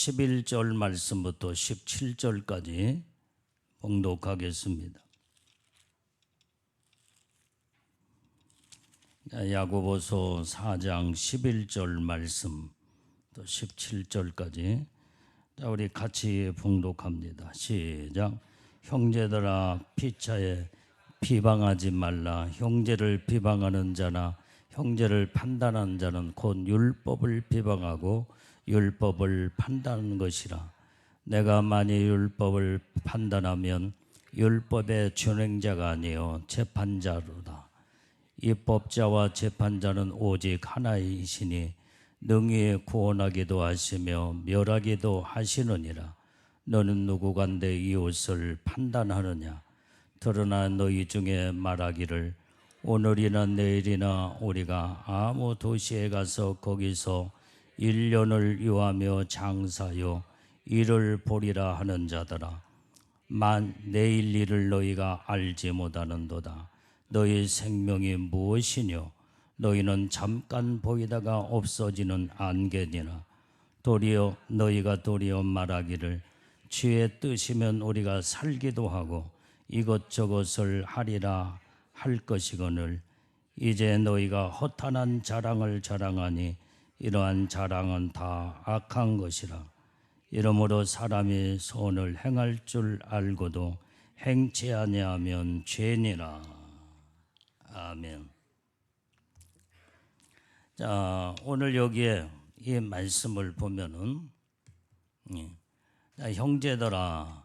11절 말씀부터 17절까지 봉독하겠습니다. 야고보서 4장 11절 말씀 또 17절까지 우리 같이 봉독합니다. 시작. 형제들아, 피차에 비방하지 말라. 형제를 비방하는 자나 형제를 판단하는 자는 곧 율법을 비방하고 율법을 판단하는 것이라. 내가 만일 율법을 판단하면 율법의 준행자가 아니요 재판자로다. 입법자와 재판자는 오직 하나이시니 능히 구원하기도 하시며 멸하기도 하시느니라. 너는 누구간데 이웃을 판단하느냐? 그러나 너희 중에 말하기를 오늘이나 내일이나 우리가 아무 도시에 가서 거기서 1년을 유하며 장사하여 일을 보리라 하는 자들아, 만 내일 일을 너희가 알지 못하는도다. 너희 생명이 무엇이뇨? 너희는 잠깐 보이다가 없어지는 안개니라. 도리어 너희가 말하기를 주의 뜻이면 우리가 살기도 하고 이것저것을 하리라 할 것이거늘, 이제 너희가 허탄한 자랑을 자랑하니 이러한 자랑은 다 악한 것이라. 이러므로 사람이 선을 행할 줄 알고도 행치 아니하면 죄니라. 아멘. 자, 오늘 여기에 이 말씀을 보면은 형제들아,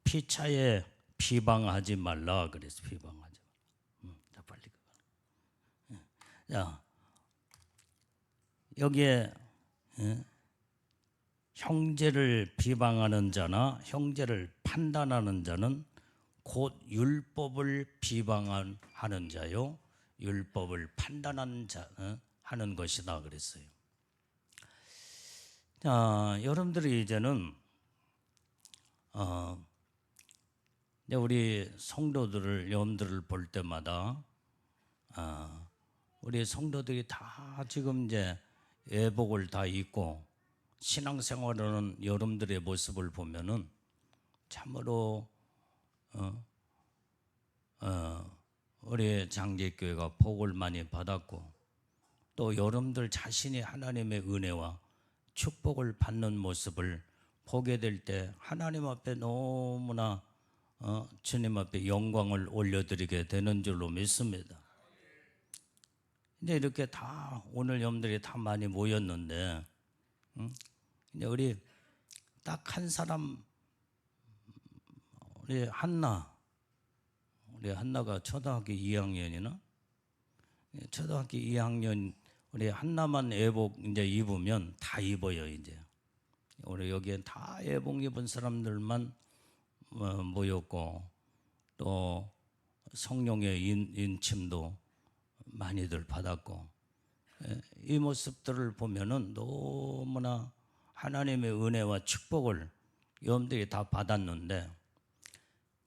피차에 비방하지 말라 그래서 비방하지 말라. 자, 빨리. 자, 여기에 형제를 비방하는 자나 형제를 판단하는 자는 곧 율법을 비방하는 자요 율법을 판단하는 자 하는 것이다 그랬어요. 자, 여러분들이 이제는 우리 성도들을 여러분들을 볼 때마다 우리 성도들이 다 지금 이제 예복을 다 입고 신앙생활하는 여러분들의 모습을 보면은 참으로 우리 장제교회가 복을 많이 받았고, 또 여러분들 자신이 하나님의 은혜와 축복을 받는 모습을 보게 될 때 하나님 앞에 너무나 주님 앞에 영광을 올려드리게 되는 줄로 믿습니다. 근데 이렇게 다 오늘 여러분들이 다 많이 모였는데 이제 우리 딱 한 사람, 우리 한나가 초등학교 2학년이나 초등학교 2학년 우리 한나만 예복 이제 입으면 다 입어요. 이제 우리 여기에 다 예복 입은 사람들만 모였고, 또 성령의 인침도 많이들 받았고, 이 모습들을 보면은 너무나 하나님의 은혜와 축복을 여러분들이 다 받았는데,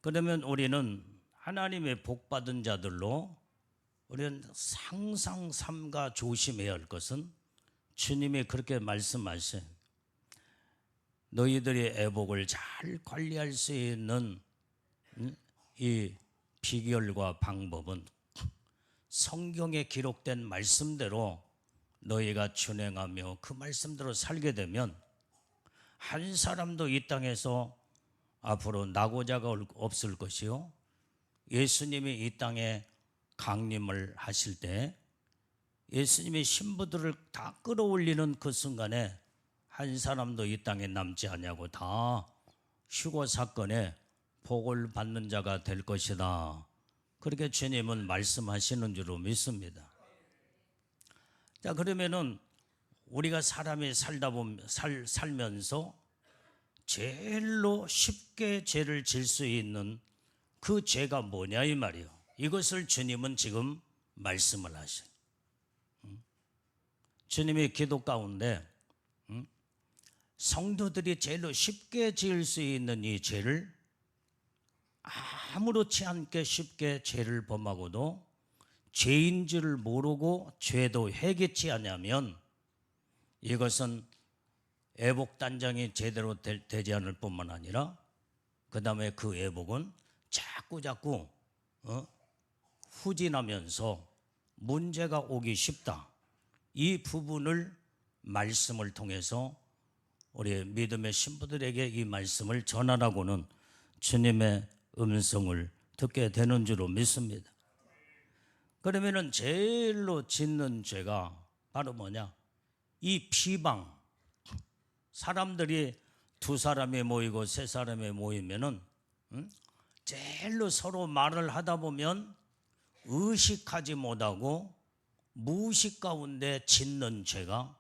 그러면 우리는 하나님의 복 받은 자들로 우리는 항상 삼가 조심해야 할 것은, 주님이 그렇게 말씀하신 너희들의 애복을 잘 관리할 수 있는 이 비결과 방법은 성경에 기록된 말씀대로 너희가 준행하며 그 말씀대로 살게 되면 한 사람도 이 땅에서 앞으로 낙오자가 없을 것이요, 예수님이 이 땅에 강림을 하실 때 예수님의 신부들을 다 끌어올리는 그 순간에 한 사람도 이 땅에 남지 않냐고 다 휴거 사건에 복을 받는 자가 될 것이다. 그렇게 주님은 말씀하시는 줄로 믿습니다. 자, 그러면은 우리가 사람이 살면서 제일로 쉽게 죄를 질 수 있는 그 죄가 뭐냐 이 말이에요. 이것을 주님은 지금 말씀을 하셔요. 주님의 기도 가운데 성도들이 제일로 쉽게 지을 수 있는 이 죄를, 아무렇지 않게 쉽게 죄를 범하고도 죄인 줄을 모르고 죄도 해겠지 않냐면, 이것은 애복 단장이 제대로 되지 않을 뿐만 아니라 그 다음에 그 애복은 자꾸 후진하면서 문제가 오기 쉽다. 이 부분을 말씀을 통해서 우리 믿음의 신부들에게 이 말씀을 전하라고는 주님의 음성을 듣게 되는 줄로 믿습니다. 그러면은 제일로 짓는 죄가 바로 뭐냐? 이 비방. 사람들이 두 사람이 모이고 세 사람이 모이면은 제일로 서로 말을 하다 보면 의식하지 못하고 무의식 가운데 짓는 죄가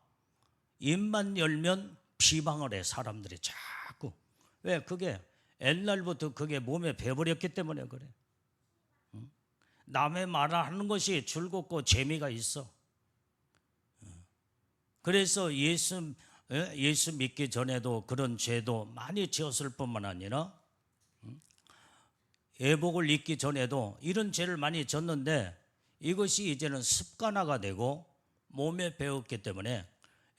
입만 열면 비방을 해. 사람들이 자꾸. 왜? 그게 옛날부터 그게 몸에 배버렸기 때문에 그래. 남의 말하는 것이 즐겁고 재미가 있어. 그래서 예수 믿기 전에도 그런 죄도 많이 지었을 뿐만 아니라 애복을 잊기 전에도 이런 죄를 많이 졌는데 이것이 이제는 습관화가 되고 몸에 배웠기 때문에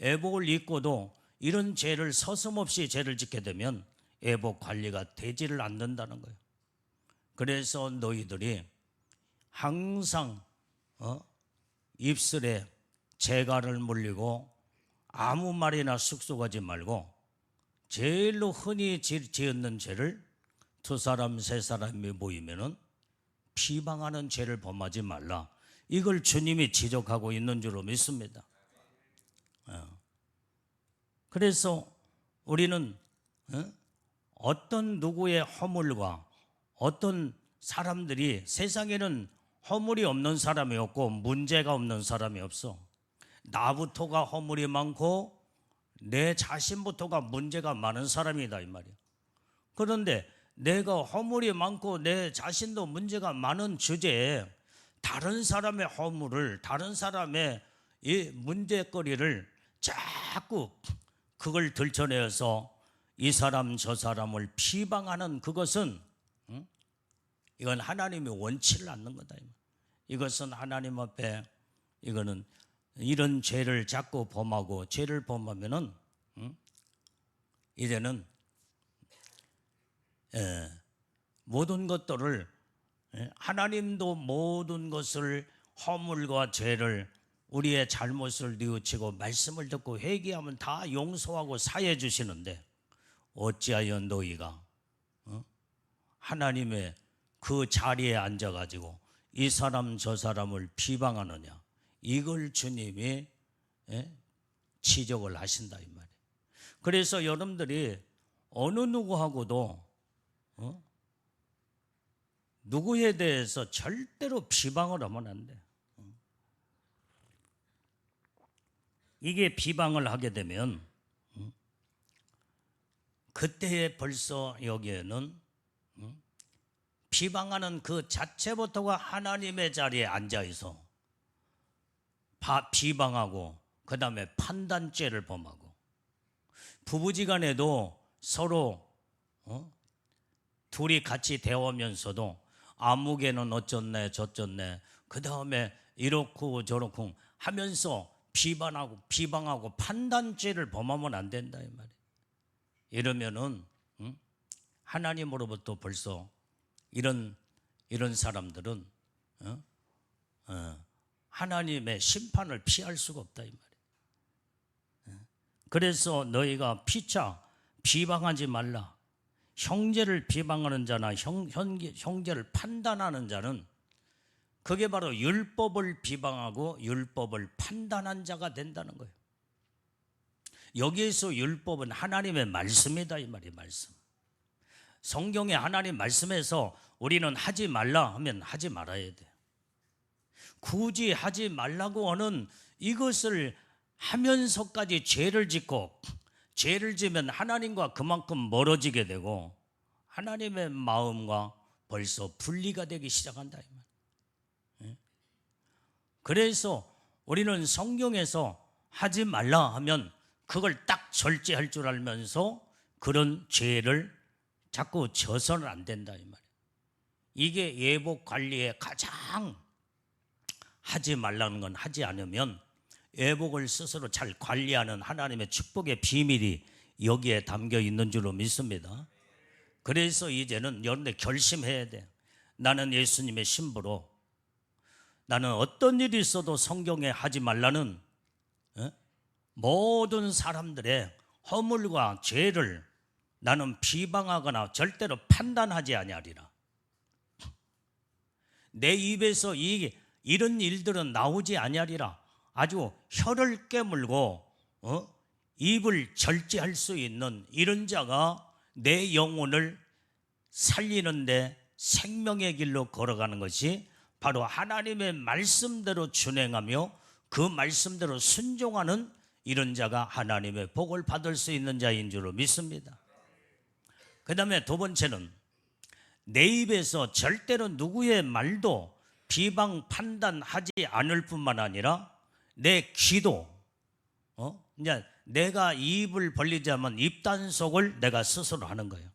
애복을 잊고도 이런 죄를 서슴없이 죄를 짓게 되면 애복 관리가 되지를 않는다는 거예요. 그래서 너희들이 항상 입술에 재갈을 물리고 아무 말이나 쑥쑥하지 말고 제일로 흔히 지었는 죄를 두 사람 세 사람이 모이면은 비방하는 죄를 범하지 말라. 이걸 주님이 지적하고 있는 줄로 믿습니다. 그래서 우리는 어떤 누구의 허물과 어떤 사람들이 세상에는 허물이 없는 사람이 없고 문제가 없는 사람이 없어. 나부터가 허물이 많고 내 자신부터가 문제가 많은 사람이다 이 말이야. 그런데 내가 허물이 많고 내 자신도 문제가 많은 주제에 다른 사람의 허물을, 다른 사람의 이 문제거리를 자꾸 그걸 들춰내어서 이 사람 저 사람을 비방하는 그것은 이건 하나님의 원치를 않는 거다. 이것은 하나님 앞에 이거는 이런 죄를 자꾸 범하고 죄를 범하면은 이제는 모든 것들을 하나님도 모든 것을 허물과 죄를 우리의 잘못을 뉘우치고 말씀을 듣고 회개하면 다 용서하고 사해 주시는데 어찌하여 너희가 하나님의 그 자리에 앉아가지고 이 사람 저 사람을 비방하느냐. 이걸 주님이 지적을 하신다 이 말이에요. 그래서 여러분들이 어느 누구하고도 누구에 대해서 절대로 비방을 하면 안 돼. 이게 비방을 하게 되면 그때에 벌써 여기에는 비방하는 그 자체부터가 하나님의 자리에 앉아있어 비방하고 그 다음에 판단죄를 범하고 부부지간에도 서로 둘이 같이 대화하면서도 아무개는 어쩌네 저쩌네 그 다음에 이렇고 저렇고 하면서 비방하고 판단죄를 범하면 안 된다 이 말이에요. 이러면은 하나님으로부터 벌써 이런 사람들은 하나님의 심판을 피할 수가 없다 이 말이에요. 그래서 너희가 피차 비방하지 말라. 형제를 비방하는 자나 형제를 판단하는 자는 그게 바로 율법을 비방하고 율법을 판단한 자가 된다는 거예요. 여기에서 율법은 하나님의 말씀이다 이 말이에요. 말씀. 성경에 하나님 말씀에서 우리는 하지 말라 하면 하지 말아야 돼. 굳이 하지 말라고 하는 이것을 하면서까지 죄를 짓고 죄를 지면 하나님과 그만큼 멀어지게 되고 하나님의 마음과 벌써 분리가 되기 시작한다 이 말. 그래서 우리는 성경에서 하지 말라 하면 그걸 딱 절제할 줄 알면서 그런 죄를 자꾸 져서는 안 된다 이 말이에요. 이게 예복 관리의 가장 하지 말라는 건 하지 않으면 예복을 스스로 잘 관리하는 하나님의 축복의 비밀이 여기에 담겨 있는 줄로 믿습니다. 그래서 이제는 여러분들 결심해야 돼. 나는 예수님의 신부로, 나는 어떤 일이 있어도 성경에 하지 말라는 모든 사람들의 허물과 죄를 나는 비방하거나 절대로 판단하지 아니하리라. 내 입에서 이런 일들은 나오지 아니하리라. 아주 혀를 깨물고 입을 절제할 수 있는 이런 자가 내 영혼을 살리는데 생명의 길로 걸어가는 것이 바로 하나님의 말씀대로 준행하며 그 말씀대로 순종하는 이런 자가 하나님의 복을 받을 수 있는 자인 줄로 믿습니다. 그 다음에 두 번째는 내 입에서 절대로 누구의 말도 비방 판단하지 않을 뿐만 아니라 내 귀도 이제 내가 입을 벌리자면 입단속을 내가 스스로 하는 거예요.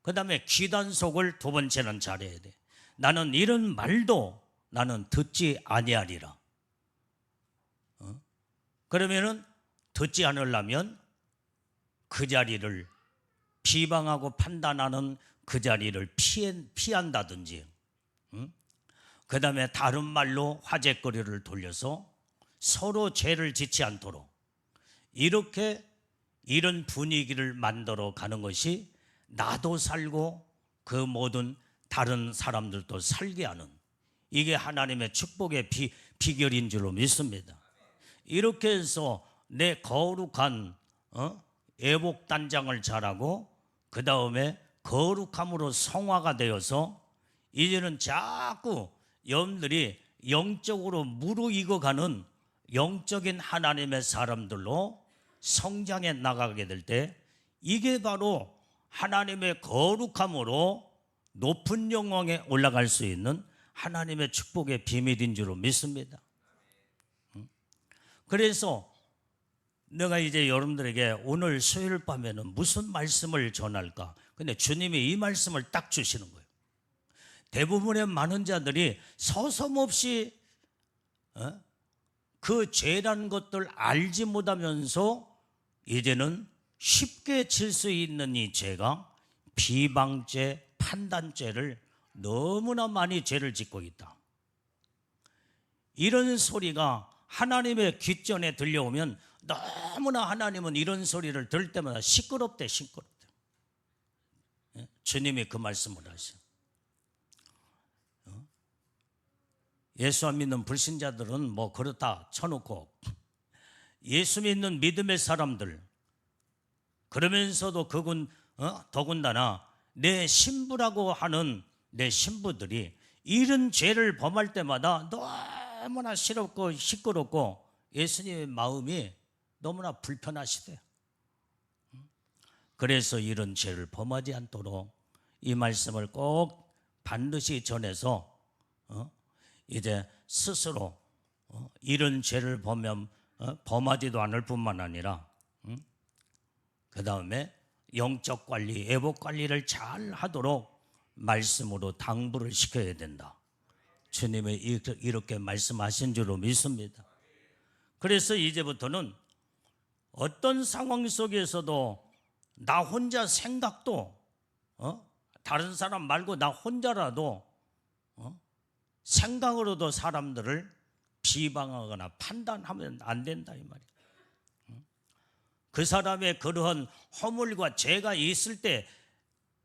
그 다음에 귀단속을 두 번째는 잘해야 돼. 나는 이런 말도 나는 듣지 아니하리라. 그러면은 듣지 않으려면 그 자리를 비방하고 판단하는 그 자리를 피한다든지, 그 다음에 다른 말로 화제거리를 돌려서 서로 죄를 짓지 않도록 이렇게 이런 분위기를 만들어 가는 것이 나도 살고 그 모든 다른 사람들도 살게 하는, 이게 하나님의 축복의 비결인 줄로 믿습니다. 이렇게 해서 내 거룩한 애복단장을 잘하고 그 다음에 거룩함으로 성화가 되어서 이제는 자꾸 여러분들이 영적으로 무르익어가는 영적인 하나님의 사람들로 성장해 나가게 될 때, 이게 바로 하나님의 거룩함으로 높은 영광에 올라갈 수 있는 하나님의 축복의 비밀인 줄로 믿습니다. 그래서 내가 이제 여러분들에게 오늘 수요일 밤에는 무슨 말씀을 전할까? 근데 주님이 이 말씀을 딱 주시는 거예요. 대부분의 많은 자들이 서슴없이 그 죄라는 것들 알지 못하면서 이제는 쉽게 질 수 있는 이 죄가 비방죄, 판단죄를 너무나 많이 죄를 짓고 있다. 이런 소리가 하나님의 귓전에 들려오면 너무나 하나님은 이런 소리를 들을 때마다 시끄럽대. 주님이 그 말씀을 하셔. 예수 안 믿는 불신자들은 뭐 그렇다 쳐놓고, 예수 믿는 믿음의 사람들, 그러면서도 더군다나 내 신부라고 하는 내 신부들이 이런 죄를 범할 때마다 너무나 시끄럽고 시끄럽고 예수님의 마음이 너무나 불편하시대요. 그래서 이런 죄를 범하지 않도록 이 말씀을 꼭 반드시 전해서 이제 스스로 이런 죄를 범하지도 않을 뿐만 아니라 그 다음에 영적 관리, 애복 관리를 잘 하도록 말씀으로 당부를 시켜야 된다. 주님이 이렇게 말씀하신 줄로 믿습니다. 그래서 이제부터는 어떤 상황 속에서도 나 혼자 생각도 다른 사람 말고 나 혼자라도 생각으로도 사람들을 비방하거나 판단하면 안 된다 이 말이야. 그 사람의 그러한 허물과 죄가 있을 때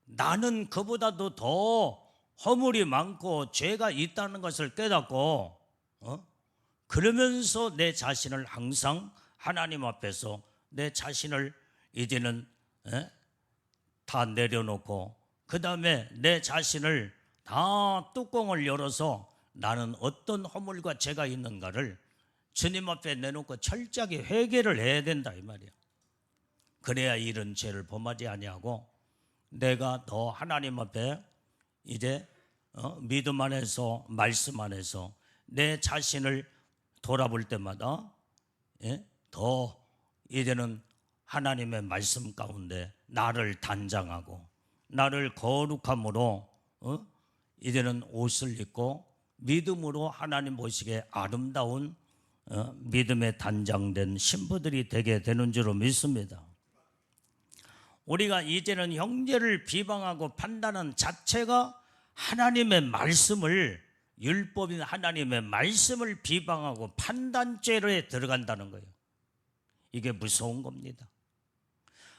나는 그보다도 더 허물이 많고 죄가 있다는 것을 깨닫고 그러면서 내 자신을 항상 하나님 앞에서 내 자신을 이제는 다 내려놓고 그 다음에 내 자신을 다 뚜껑을 열어서 나는 어떤 허물과 죄가 있는가를 주님 앞에 내놓고 철저하게 회개를 해야 된다 이 말이야. 그래야 이런 죄를 범하지 아니하고 내가 더 하나님 앞에 이제 믿음 안에서 말씀 안에서 내 자신을 돌아볼 때마다 더 이제는 하나님의 말씀 가운데 나를 단장하고 나를 거룩함으로 이제는 옷을 입고 믿음으로 하나님 보시기에 아름다운 믿음에 단장된 신부들이 되게 되는 줄로 믿습니다. 우리가 이제는 형제를 비방하고 판단하는 자체가 하나님의 말씀을, 율법인 하나님의 말씀을 비방하고 판단죄에 들어간다는 거예요. 이게 무서운 겁니다.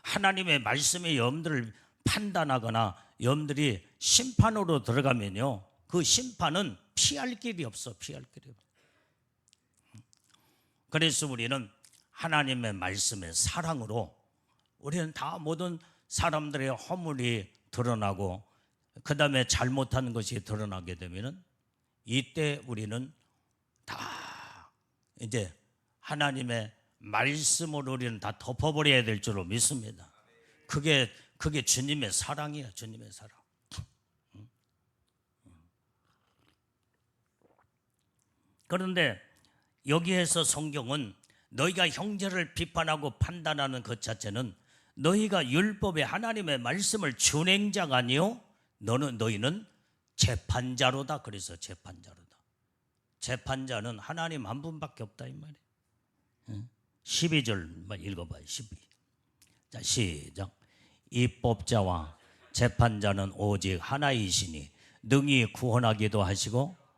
하나님의 말씀의 여러분들을 판단하거나 여러분들이 심판으로 들어가면요, 그 심판은 피할 길이 없어. 피할 길이 없어. 그래서 우리는 하나님의 말씀의 사랑으로 우리는 다 모든 사람들의 허물이 드러나고 그 다음에 잘못한 것이 드러나게 되면은 이때 우리는 다 이제 하나님의 말씀으로 우리는 다 덮어버려야 될 줄로 믿습니다. 그게 주님의 사랑이에요. 주님의 사랑. 그런데 여기에서 성경은 너희가 형제를 비판하고 판단하는 것 자체는 너희가 율법의 하나님의 말씀을 준행자가 아니요 너희는 재판자로다. 그래서 재판자로다. 재판자는 하나님 한 분밖에 없다 이 말이에요. 12절만 읽어봐요. 12. 자, 시작. 입법자와 재판자는 오직 하나이시니 능히 구원하기도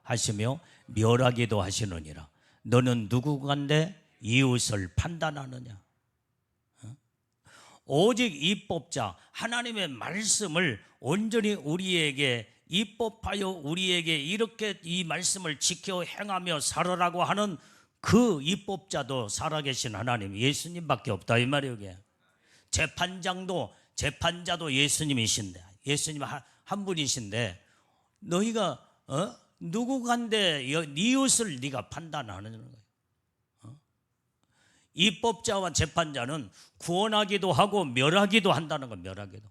하시며 멸하기도 하시느니라. 너는 누구간데 이웃을 판단하느냐? 오직 입법자, 하나님의 말씀을 온전히 우리에게 입법하여 우리에게 이렇게 이 말씀을 지켜 행하며 살아라고 하는 그 입법자도 살아계신 하나님 예수님밖에 없다 이 말이에요. 이게. 재판자도 예수님이신데, 예수님 한 분이신데 너희가 누구간데 이웃을 네가 판단하는 거예요. 입법자와 재판자는 구원하기도 하고 멸하기도 한다는 거. 멸하기도.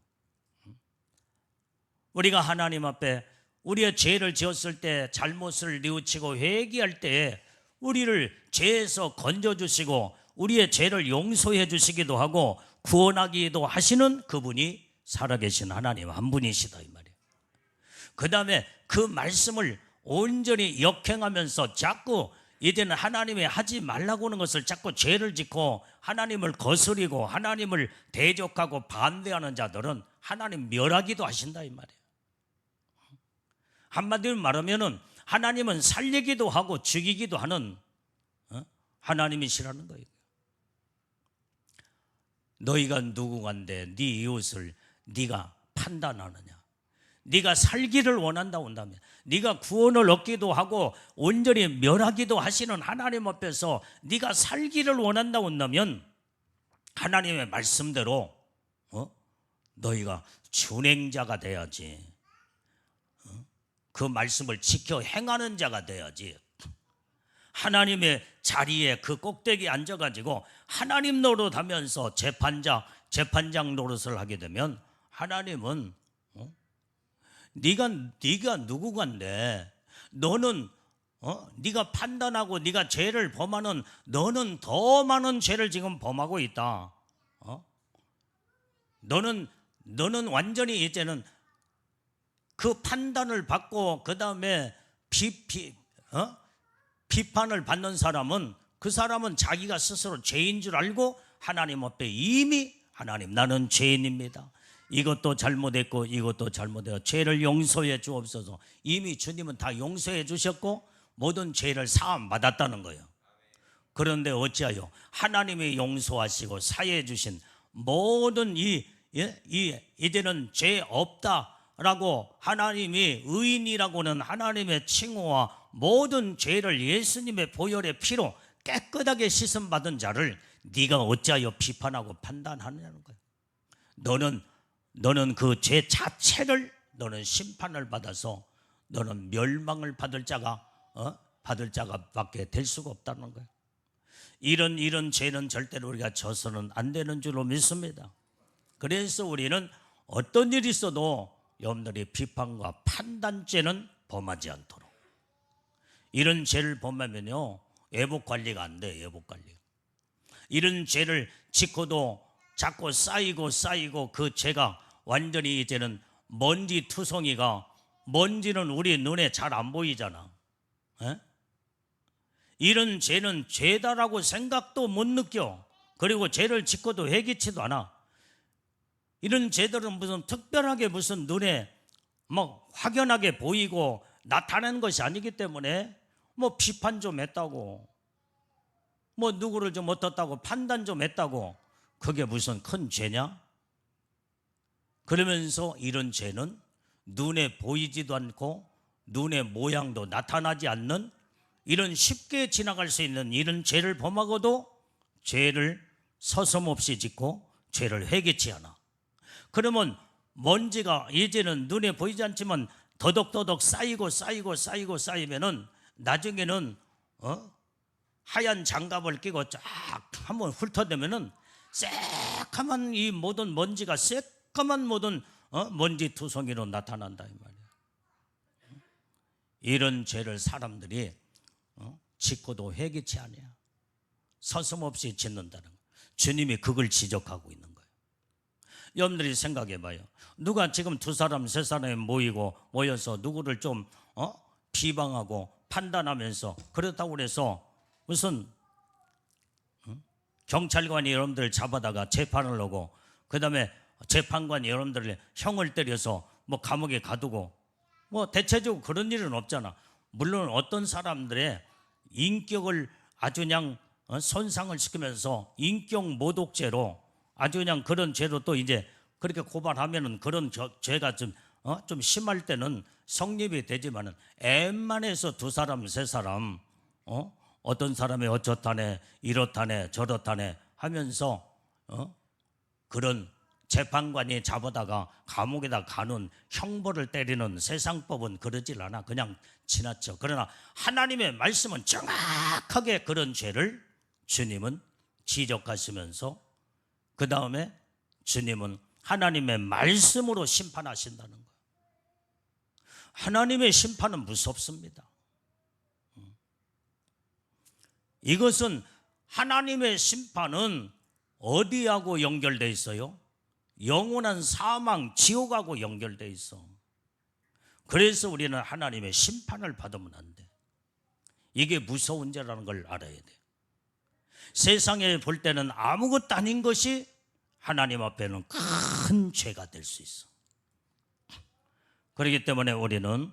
우리가 하나님 앞에 우리의 죄를 지었을 때 잘못을 뉘우치고 회개할 때 우리를 죄에서 건져주시고 우리의 죄를 용서해 주시기도 하고 구원하기도 하시는 그분이 살아계신 하나님 한 분이시다 이 말이에요. 그 다음에 그 말씀을 온전히 역행하면서 자꾸 이제는 하나님이 하지 말라고 하는 것을 자꾸 죄를 짓고 하나님을 거스리고 하나님을 대적하고 반대하는 자들은 하나님 멸하기도 하신다 이 말이에요. 한마디로 말하면은 하나님은 살리기도 하고 죽이기도 하는 하나님이시라는 거예요. 너희가 누구간데 네 이웃을 네가 판단하느냐? 네가 살기를 원한다 한다면, 네가 구원을 얻기도 하고 온전히 멸하기도 하시는 하나님 앞에서 네가 살기를 원한다 한다면 하나님의 말씀대로 너희가 준행자가 돼야지. 그 말씀을 지켜 행하는 자가 돼야지. 하나님의 자리에 그 꼭대기에 앉아가지고 하나님 노릇하면서 재판장 노릇을 하게 되면 하나님은 네가 누구간데 너는 네가 판단하고 네가 죄를 범하는 너는 더 많은 죄를 지금 범하고 있다. 너는 완전히 이제는 그 판단을 받고 그 다음에 비판을 받는 사람은 그 사람은 자기가 스스로 죄인 줄 알고 하나님 앞에 이미 하나님 나는 죄인입니다. 이것도 잘못했고 이것도 잘못해요. 죄를 용서해 주옵소서. 이미 주님은 다 용서해 주셨고 모든 죄를 사함 받았다는 거예요. 그런데 어찌하여 하나님이 용서하시고 사해 주신 모든 이제는 죄 없다라고 하나님이 의인이라고는 하나님의 칭호와 모든 죄를 예수님의 보혈의 피로 깨끗하게 씻음 받은 자를 네가 어찌하여 비판하고 판단하느냐는 거예요. 너는 그 죄 자체를 너는 심판을 받아서 너는 멸망을 받을 자가 밖에 될 수가 없다는 거예요. 이런 죄는 절대로 우리가 져서는 안 되는 줄로 믿습니다. 그래서 우리는 어떤 일이 있어도 여러분들이 비판과 판단죄는 범하지 않도록. 이런 죄를 범하면요 예복 관리가 안 돼요. 예복 관리. 이런 죄를 짓고도 자꾸 쌓이고 그 죄가 완전히 이제는 먼지 투성이가 먼지는 우리 눈에 잘 안 보이잖아. 에? 이런 죄는 죄다라고 생각도 못 느껴. 그리고 죄를 짓고도 회개치도 않아. 이런 죄들은 무슨 특별하게 무슨 눈에 뭐 확연하게 보이고 나타나는 것이 아니기 때문에 뭐 비판 좀 했다고, 뭐 누구를 좀 어떻다고 판단 좀 했다고 그게 무슨 큰 죄냐? 그러면서 이런 죄는 눈에 보이지도 않고 눈의 모양도 나타나지 않는 이런 쉽게 지나갈 수 있는 이런 죄를 범하고도 죄를 서슴없이 짓고 죄를 회개치 않아. 그러면 먼지가 이제는 눈에 보이지 않지만 더덕더덕 쌓이면은 나중에는 하얀 장갑을 끼고 쫙 한번 훑어대면은 새까만 이 모든 먼지가 새까만 모든 먼지 투성이로 나타난다 이 말이야. 이런 죄를 사람들이 짓고도 회개치 않아요. 서슴없이 짓는다는 거예요. 주님이 그걸 지적하고 있는 거예요. 여러분들이 생각해 봐요. 누가 지금 두 사람 세 사람이 모여서 누구를 좀 비방하고 판단하면서 그렇다고 해서 무슨 경찰관이 여러분들 잡아다가 재판을 하고 그 다음에 재판관이 여러분들을 형을 때려서 뭐 감옥에 가두고 뭐 대체적으로 그런 일은 없잖아. 물론 어떤 사람들의 인격을 아주 그냥 손상을 시키면서 인격 모독죄로 아주 그냥 그런 죄로 또 이제 그렇게 고발하면은 그런 죄가 좀 심할 때는 성립이 되지만은 웬만해서 두 사람 세 사람 어떤 사람이 어쩌다네 이렇다네 저렇다네 하면서 그런 재판관이 잡아다가 감옥에다 가는 형벌을 때리는 세상법은 그러질 않아. 그냥 지나쳐. 그러나 하나님의 말씀은 정확하게 그런 죄를 주님은 지적하시면서 그 다음에 주님은 하나님의 말씀으로 심판하신다는 거예요. 하나님의 심판은 무섭습니다. 이것은 하나님의 심판은 어디하고 연결되어 있어요? 영원한 사망, 지옥하고 연결되어 있어. 그래서 우리는 하나님의 심판을 받으면 안 돼. 이게 무서운 죄라는 걸 알아야 돼. 세상에 볼 때는 아무것도 아닌 것이 하나님 앞에는 큰 죄가 될 수 있어. 그렇기 때문에 우리는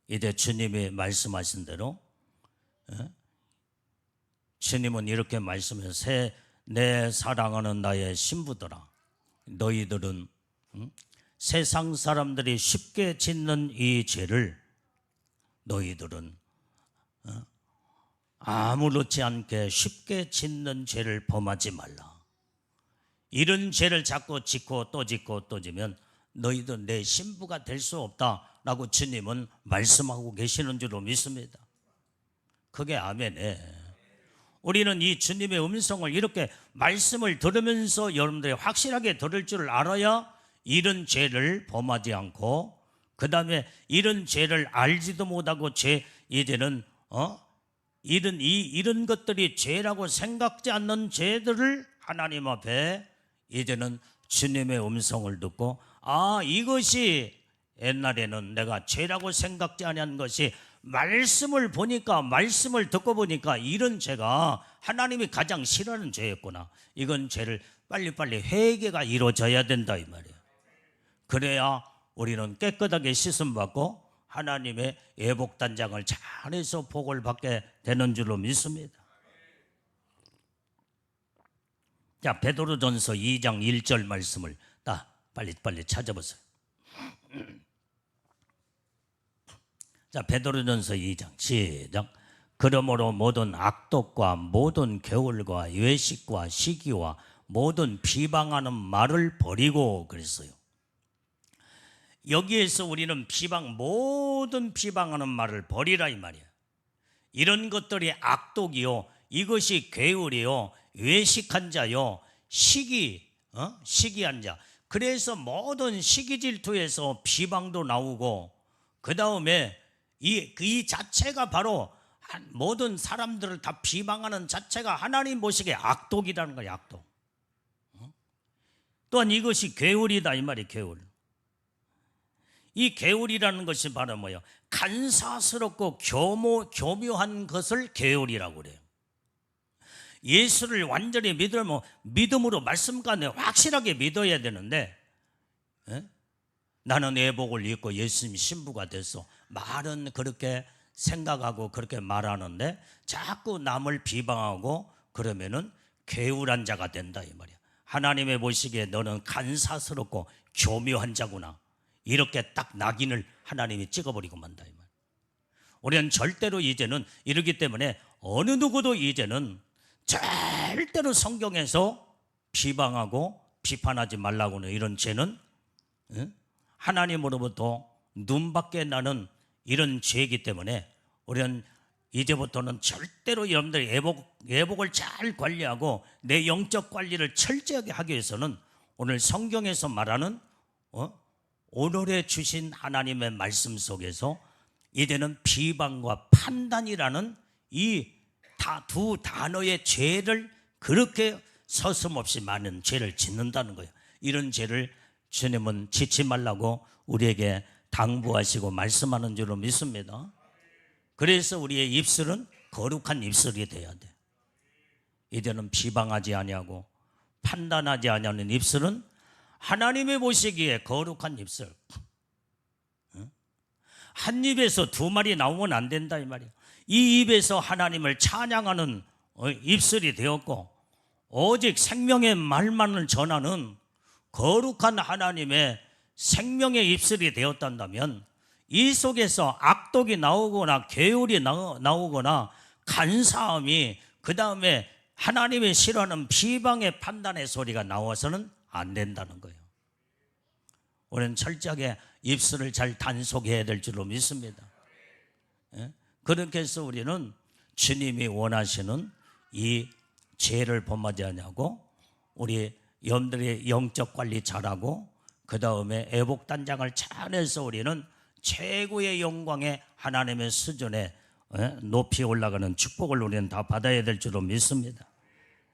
이제 주님이 말씀하신 대로 주님은 이렇게 말씀해서 내 사랑하는 나의 신부들아, 너희들은 세상 사람들이 쉽게 짓는 이 죄를 너희들은 아무렇지 않게 쉽게 짓는 죄를 범하지 말라. 이런 죄를 자꾸 짓고 또 짓고 또 지면 너희들 내 신부가 될 수 없다라고 주님은 말씀하고 계시는 줄로 믿습니다. 그게 아멘에. 우리는 이 주님의 음성을 이렇게 말씀을 들으면서 여러분들이 확실하게 들을 줄 알아야 이런 죄를 범하지 않고 그 다음에 이런 죄를 알지도 못하고 이제는 이런 것들이 죄라고 생각지 않는 죄들을 하나님 앞에 이제는 주님의 음성을 듣고 이것이 옛날에는 내가 죄라고 생각지 않은 것이 말씀을 듣고 보니까 이런 죄가 하나님이 가장 싫어하는 죄였구나. 이건 죄를 빨리빨리 회개가 이루어져야 된다 이 말이에요. 그래야 우리는 깨끗하게 씻음 받고 하나님의 예복단장을 잘해서 복을 받게 되는 줄로 믿습니다. 자, 베드로전서 2장 1절 말씀을 빨리 찾아보세요. 자, 베드로전서 2장 시작. 그러므로 모든 악독과 모든 게을과 외식과 시기와 모든 비방하는 말을 버리고 그랬어요. 여기에서 우리는 모든 비방하는 말을 버리라 이 말이야. 이런 것들이 악독이요, 이것이 게으리요, 외식한 자요, 시기한 자. 그래서 모든 시기 질투에서 비방도 나오고 그 다음에 이 자체가 바로 모든 사람들을 다 비방하는 자체가 하나님 보시기에 악독이라는 거야. 악독. 또한 이것이 게으리다 이 말이 게으리. 이 게으리라는 것이 바로 뭐예요? 간사스럽고 교묘한 것을 게으리라고 그래요. 예수를 완전히 믿으면 믿음으로 말씀 가운데 확실하게 믿어야 되는데 예? 나는 애복을 입고 예수님 신부가 됐어. 말은 그렇게 생각하고 그렇게 말하는데 자꾸 남을 비방하고 그러면은 괴울한 자가 된다 이 말이야. 하나님의 보시기에 너는 간사스럽고 교묘한 자구나. 이렇게 딱 낙인을 하나님이 찍어버리고 만다 이 말이야. 우리는 절대로 이제는 이러기 때문에 어느 누구도 이제는 절대로 성경에서 비방하고 비판하지 말라고는 이런 죄는 하나님으로부터 눈밖에 나는 이런 죄이기 때문에 우리는 이제부터는 절대로 여러분들이 애복을 잘 관리하고 내 영적 관리를 철저하게 하기 위해서는 오늘 성경에서 말하는 오늘에 주신 하나님의 말씀 속에서 이제는 비방과 판단이라는 이 두 단어의 죄를 그렇게 서슴없이 많은 죄를 짓는다는 거예요. 이런 죄를 주님은 짓지 말라고 우리에게 당부하시고 말씀하는 줄로 믿습니다. 그래서 우리의 입술은 거룩한 입술이 돼야 돼. 이제는 비방하지 아니하고 판단하지 아니하는 입술은 하나님이 보시기에 거룩한 입술. 한 입에서 두 말이 나오면 안 된다 이 말이야. 이 입에서 하나님을 찬양하는 입술이 되었고 오직 생명의 말만을 전하는 거룩한 하나님의 생명의 입술이 되었단다면 이 속에서 악독이 나오거나 계율이 나오거나 간사함이 그 다음에 하나님이 싫어하는 비방의 판단의 소리가 나와서는 안 된다는 거예요. 우리는 철저하게 입술을 잘 단속해야 될 줄로 믿습니다. 그렇게 해서 우리는 주님이 원하시는 이 죄를 범하지 않냐고 우리 여러분들의 영적 관리 잘하고 그 다음에 애복단장을 잘해서 우리는 최고의 영광의 하나님의 수준에 높이 올라가는 축복을 우리는 다 받아야 될 줄로 믿습니다.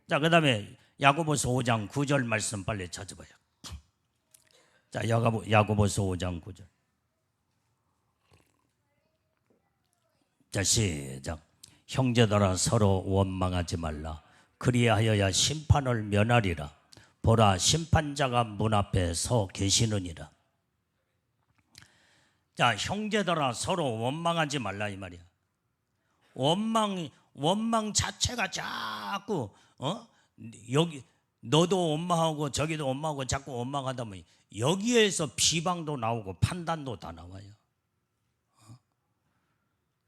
자, 그 다음에 야고보서 5장 9절 말씀 빨리 찾아봐요. 자, 야고보서 5장 9절. 자, 시작. 형제들아 서로 원망하지 말라. 그리하여야 심판을 면하리라. 보라, 심판자가 문 앞에 서 계시느니라. 자, 형제들아 서로 원망하지 말라 이 말이야. 원망 자체가 자꾸 여기 너도 원망하고 저기도 원망하고 자꾸 원망하다 보니 여기에서 비방도 나오고 판단도 다 나와요.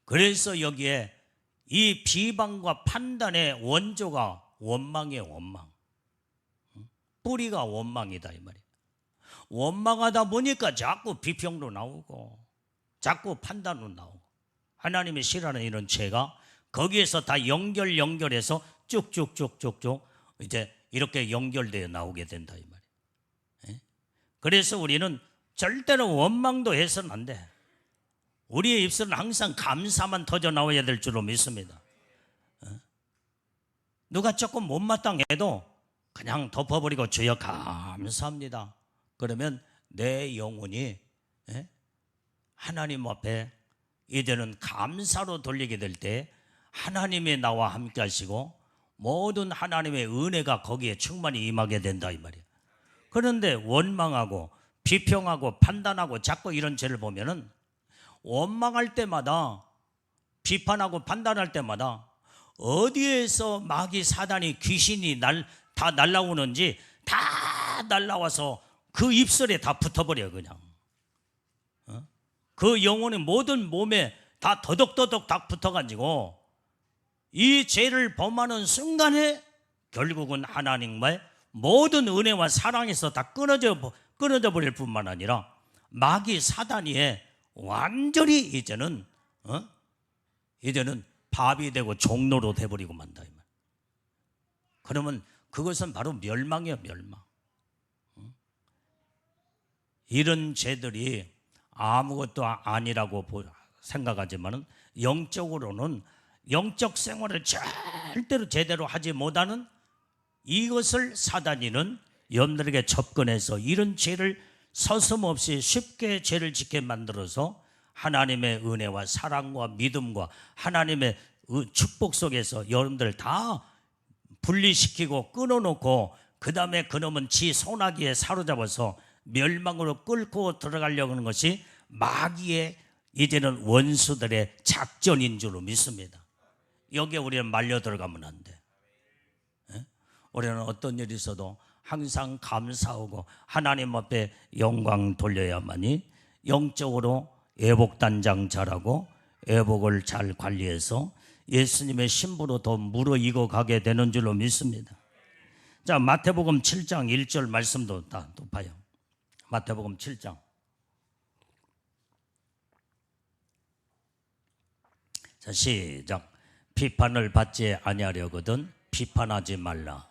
그래서 여기에 이 비방과 판단의 원조가 원망이에요. 원망. 뿌리가 원망이다 이 말이에요. 원망하다 보니까 자꾸 비평도 나오고 자꾸 판단도 나오고 하나님이 싫어하는 이런 죄가 거기에서 다 연결해서 쭉쭉쭉쭉쭉 이제 이렇게 연결되어 나오게 된다 이 말이에요. 그래서 우리는 절대로 원망도 해서는 안 돼. 우리의 입술은 항상 감사만 터져 나와야 될 줄로 믿습니다. 누가 조금 못마땅해도 그냥 덮어버리고 주여 감사합니다. 그러면 내 영혼이 하나님 앞에 이제는 감사로 돌리게 될 때 하나님이 나와 함께 하시고 모든 하나님의 은혜가 거기에 충만히 임하게 된다 이 말이에요. 그런데 원망하고 비평하고 판단하고 자꾸 이런 죄를 보면은 원망할 때마다 비판하고 판단할 때마다 어디에서 마귀 사단이 귀신이 다 날라오는지 다 날라와서 그 입술에 다 붙어버려요. 그냥 그 영혼의 모든 몸에 다 더덕더덕 다 붙어가지고 이 죄를 범하는 순간에 결국은 하나님과의 모든 은혜와 사랑에서 다 끊어져 버릴 뿐만 아니라 마귀 사단이 완전히 이제는 밥이 되고 종로로 돼버리고 만다. 그러면 그것은 바로 멸망이에요. 멸망. 이런 죄들이 아무것도 아니라고 생각하지만은 영적으로는 영적 생활을 절대로 제대로 하지 못하는 이것을 사단이는 여러분들에게 접근해서 이런 죄를 서슴없이 쉽게 죄를 짓게 만들어서 하나님의 은혜와 사랑과 믿음과 하나님의 축복 속에서 여러분들 다 분리시키고 끊어놓고 그 다음에 그놈은 지 소나기에 사로잡아서 멸망으로 끌고 들어가려고 하는 것이 마귀의 이제는 원수들의 작전인 줄로 믿습니다. 여기에 우리는 말려 들어가면 안 돼. 우리는 어떤 일이 있어도 항상 감사하고 하나님 앞에 영광 돌려야만이 영적으로 애복단장 잘하고 애복을 잘 관리해서 예수님의 신부로 더 무르익어 가게 되는 줄로 믿습니다. 자, 마태복음 7장 1절 말씀도 또 봐요. 마태복음 7장. 자, 시작. 비판을 받지 아니하려거든 비판하지 말라.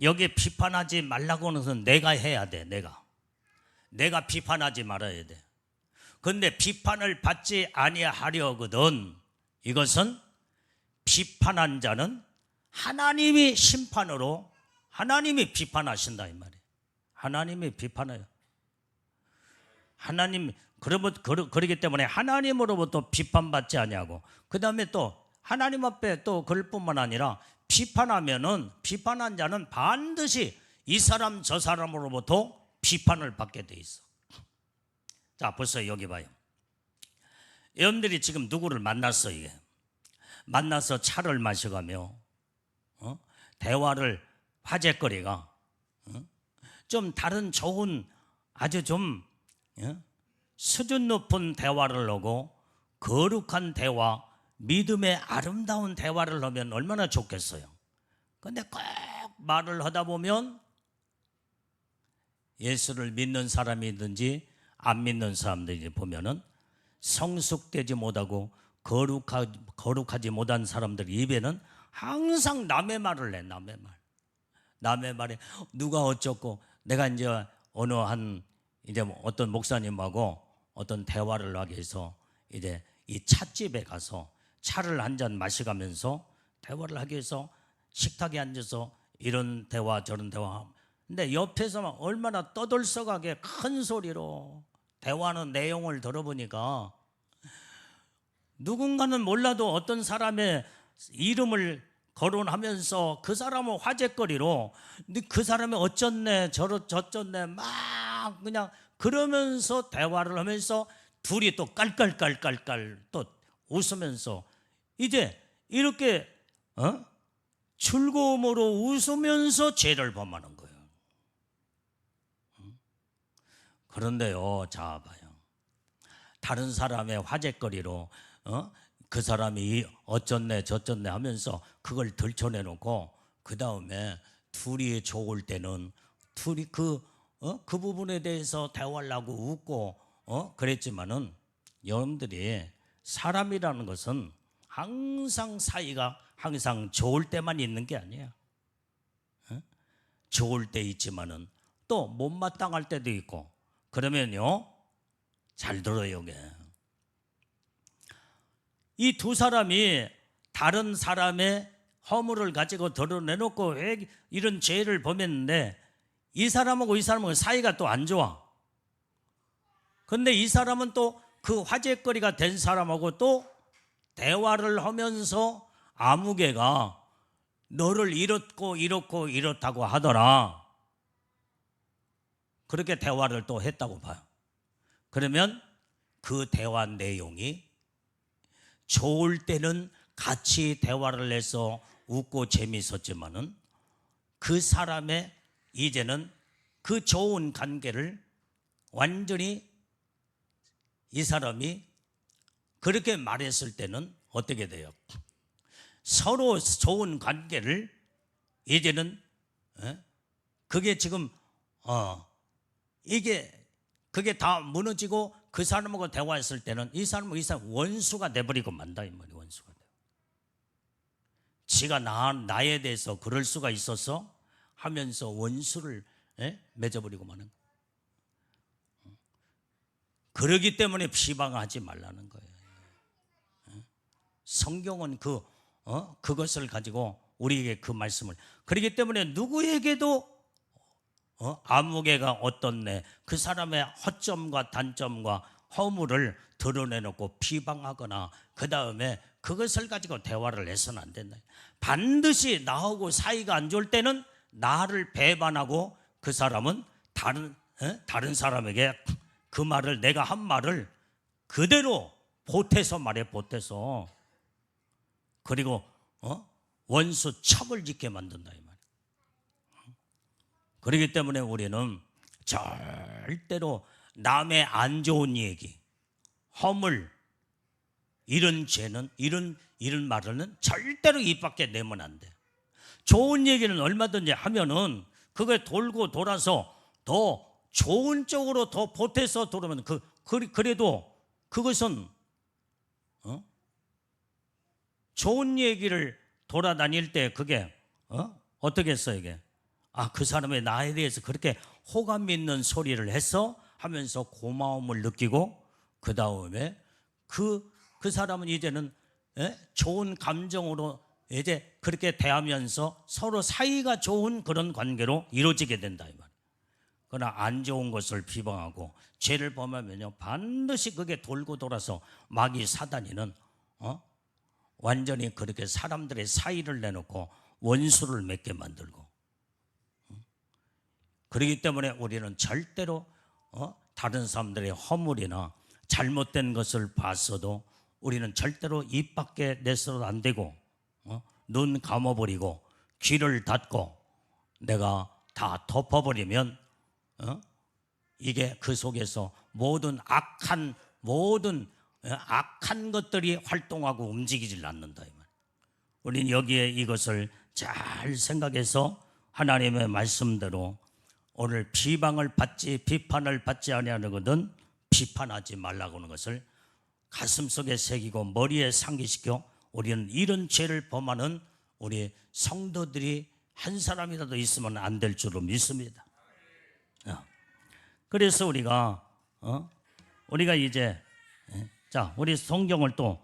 여기 비판하지 말라고 하는 것은 내가 해야 돼. 내가 비판하지 말아야 돼. 그런데 비판을 받지 아니하려거든, 이것은 비판한 자는 하나님이 심판으로 하나님이 비판하신다 이 말이에요. 하나님이 비판해요. 하나님, 그러기 때문에 하나님으로부터 비판받지 아니하고, 그 다음에 또 하나님 앞에 또 그럴 뿐만 아니라 비판하면은 비판한 자는 반드시 이 사람 저 사람으로부터 비판을 받게 돼 있어. 자, 벌써 여기 봐요. 여러분들이 지금 누구를 만났어. 이게 만나서 차를 마셔가며 대화를, 화제거리가 좀 다른 좋은 아주 좀 수준 높은 대화를 하고 거룩한 대화, 믿음의 아름다운 대화를 하면 얼마나 좋겠어요. 그런데 꼭 말을 하다 보면 예수를 믿는 사람이든지 안 믿는 사람들이 보면은 성숙되지 못하고 거룩하지 못한 사람들 입에는 항상 남의 말을 해. 남의 말에 누가 어쩌고, 내가 이제 이제 어떤 목사님하고 어떤 대화를 하기 위해서 이제 이 찻집에 가서 차를 한 잔 마셔가면서 대화를 하기 위해서 식탁에 앉아서 이런 대화 저런 대화. 근데 옆에서만 얼마나 떠들썩하게 큰 소리로 대화하는 내용을 들어보니까 누군가는 몰라도 어떤 사람의 이름을 거론하면서 그 사람을 화제거리로, 근데 그 사람이 어쩌네 저쩌네 막 그냥 그러면서 대화를 하면서 둘이 또 깔깔깔깔깔 또 웃으면서 이제 이렇게 즐거움으로 웃으면서 죄를 범하는 거예요. 그런데요, 자 봐요. 다른 사람의 화제거리로 그 사람이 어쩌네 저쩌네 하면서 그걸 들춰내놓고 그 다음에 둘이 좋을 때는 둘이 그 부분에 대해서 대화를 하고 웃고 그랬지만은, 여러분들이 사람이라는 것은 항상 사이가 항상 좋을 때만 있는 게 아니야. 좋을 때 있지만은 또 못마땅할 때도 있고. 그러면요, 잘 들어요. 이 두 사람이 다른 사람의 허물을 가지고 드러내놓고 이런 죄를 범했는데 이 사람하고 사이가 또 안 좋아. 그런데 이 사람은 또 그 화제거리가 된 사람하고 또 대화를 하면서 아무개가 너를 이렇고 이렇다고 하더라. 그렇게 대화를 또 했다고 봐요. 그러면 그 대화 내용이 좋을 때는 같이 대화를 해서 웃고 재미있었지만은 그 사람의 이제는 그 좋은 관계를 완전히 이 사람이 그렇게 말했을 때는 어떻게 돼요? 서로 좋은 관계를 이제는 그게 지금 그게 다 무너지고 그 사람하고 대화했을 때는 이 사람 원수가 돼버리고 만다 이 말이에요. 원수가 돼. 지가 나에 대해서 그럴 수가 있어서 하면서 원수를 맺어버리고 마는 거예요. 그러기 때문에 비방하지 말라는 거예요. 성경은 그것을 가지고 우리에게 그 말씀을, 그렇기 때문에 누구에게도 아무개가 어떻네 그 사람의 허점과 단점과 허물을 드러내놓고 비방하거나 그 다음에 그것을 가지고 대화를 해서는 안 된다. 반드시 나하고 사이가 안 좋을 때는 나를 배반하고 그 사람은 다른 사람에게 그 말을, 내가 한 말을 그대로 보태서 말해, 보태서. 그리고 원수 척을 짓게 만든다 이 말이야. 그렇기 때문에 우리는 절대로 남의 안 좋은 얘기, 허물, 이런 죄는, 이런 말은 절대로 입 밖에 내면 안 돼. 좋은 얘기는 얼마든지 하면은 그게 돌고 돌아서 더 좋은 쪽으로 더 보태서 돌으면 그래도 그것은 좋은 얘기를 돌아다닐 때 그게 어떻게 했어 이게? 아, 그 사람의 나에 대해서 그렇게 호감 있는 소리를 했어 하면서 고마움을 느끼고, 그 다음에 그 사람은 이제는 좋은 감정으로 이제 그렇게 대하면서 서로 사이가 좋은 그런 관계로 이루어지게 된다 이 말. 그러나 안 좋은 것을 비방하고 죄를 범하면요, 반드시 그게 돌고 돌아서 마귀 사단이는 완전히 그렇게 사람들의 사이를 내놓고 원수를 맺게 만들고. 그렇기 때문에 우리는 절대로 다른 사람들의 허물이나 잘못된 것을 봤어도 우리는 절대로 입 밖에 내서도 안 되고, 눈 감아버리고 귀를 닫고 내가 다 덮어버리면 이게 그 속에서 모든 악한 것들이 활동하고 움직이질 않는다 이 말. 우리는 여기에 이것을 잘 생각해서 하나님의 말씀대로 오늘 비방을 받지, 비판을 받지 아니하거든 비판하지 말라고 하는 것을 가슴속에 새기고 머리에 상기시켜 우리는 이런 죄를 범하는 우리 성도들이 한 사람이라도 있으면 안 될 줄로 믿습니다. 그래서 우리가 이제 자, 우리 성경을 또